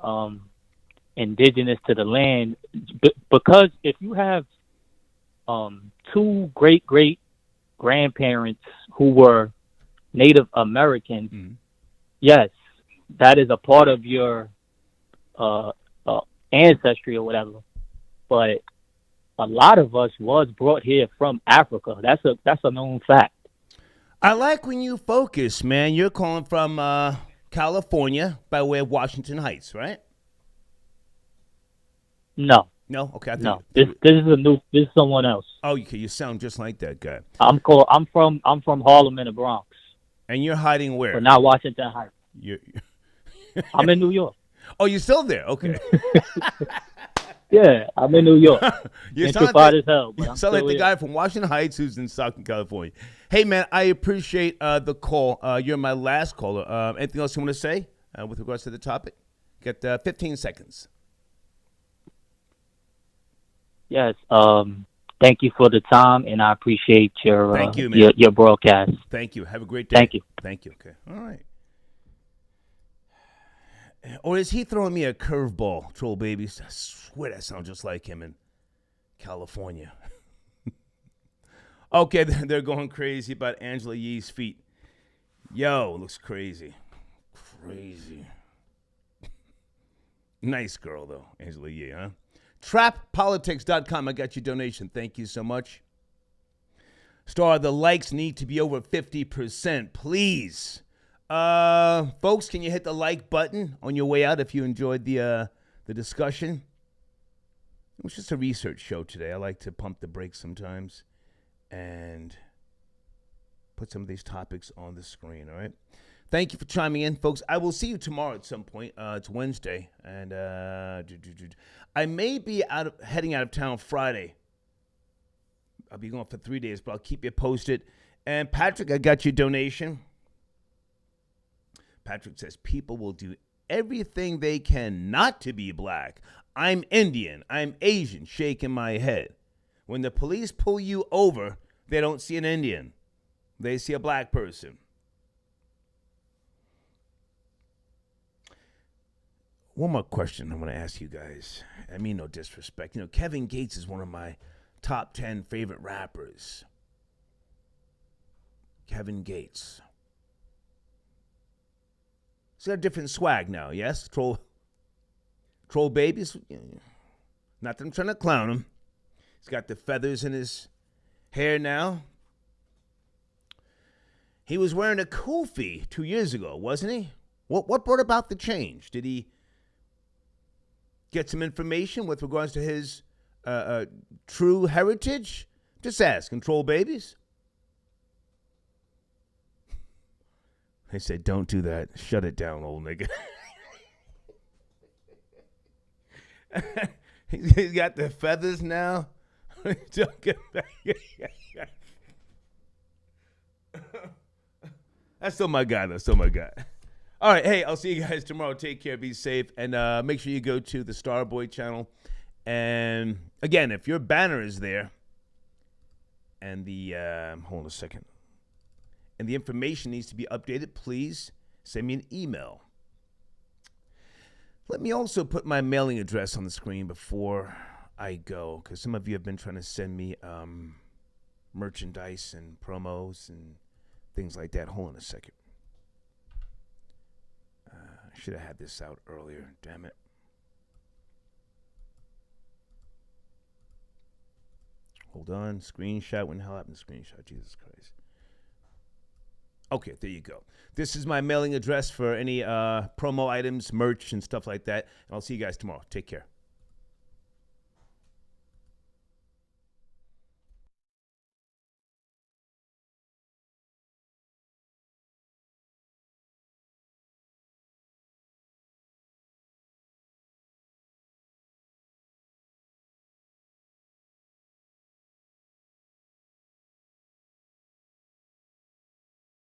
indigenous to the land, because if you have two great-great-grandparents who were Native Americans, yes, that is a part of your ancestry or whatever. But a lot of us was brought here from Africa. That's a known fact. I like when you focus, man. You're calling from California by way of Washington Heights, right? No. No? Okay. No. This is someone else. Oh, okay. You sound just like that guy. I'm from Harlem in the Bronx. And you're hiding where? But not Washington Heights. I'm in New York. Oh, you're still there? Okay. Yeah, I'm in New York. You sound like as hell. You sound like the guy from Washington Heights who's in Southern California. Hey, man, I appreciate the call. You're my last caller. Anything else you want to say with regards to the topic? Get 15 seconds. Yes. Thank you for the time, and I appreciate your Thank you, man. your broadcast. Thank you. Have a great day. Thank you. Thank you. Okay. All right. Or is he throwing me a curveball, Troll Babies? I swear that sounds just like him in California. Okay, they're going crazy about Angela Yee's feet. Yo, looks crazy. Crazy. Nice girl, though, Angela Yee, huh? TrapPolitics.com. I got your donation. Thank you so much. Star, the likes need to be over 50%, please. Folks, can you hit the like button on your way out if you enjoyed the discussion? It was just a research show today. I like to pump the brakes sometimes. And put some of these topics on the screen, all right? Thank you for chiming in, folks. I will see you tomorrow at some point. It's Wednesday, and I may be heading out of town Friday. I'll be going for 3 days, but I'll keep you posted. And Patrick, I got your donation. Patrick says, people will do everything they can not to be black. I'm Indian. I'm Asian. Shaking my head. When the police pull you over, they don't see an Indian. They see a black person. One more question I want to ask you guys. I mean no disrespect. You know, Kevin Gates is one of my top 10 favorite rappers. Kevin Gates. He's got a different swag now, yes? Troll babies. Not that I'm trying to clown him. He's got the feathers in his hair now. He was wearing a kufi 2 years ago, wasn't he? What brought about the change? Did he get some information with regards to his true heritage? Just ask. Control babies. They said, don't do that. Shut it down, old nigga. He's got the feathers now. That's still my guy, though. Still my guy. All right. Hey, I'll see you guys tomorrow. Take care. Be safe. And make sure you go to the Starboy channel. And, again, if your banner is there and the hold on a second. And the information needs to be updated, please send me an email. Let me also put my mailing address on the screen before I go, because some of you have been trying to send me merchandise and promos and things like that. Hold on a second. I should have had this out earlier. Damn it. Hold on. Screenshot. When the hell happened to screenshot? Jesus Christ. Okay, there you go. This is my mailing address for any promo items, merch, and stuff like that. And I'll see you guys tomorrow. Take care.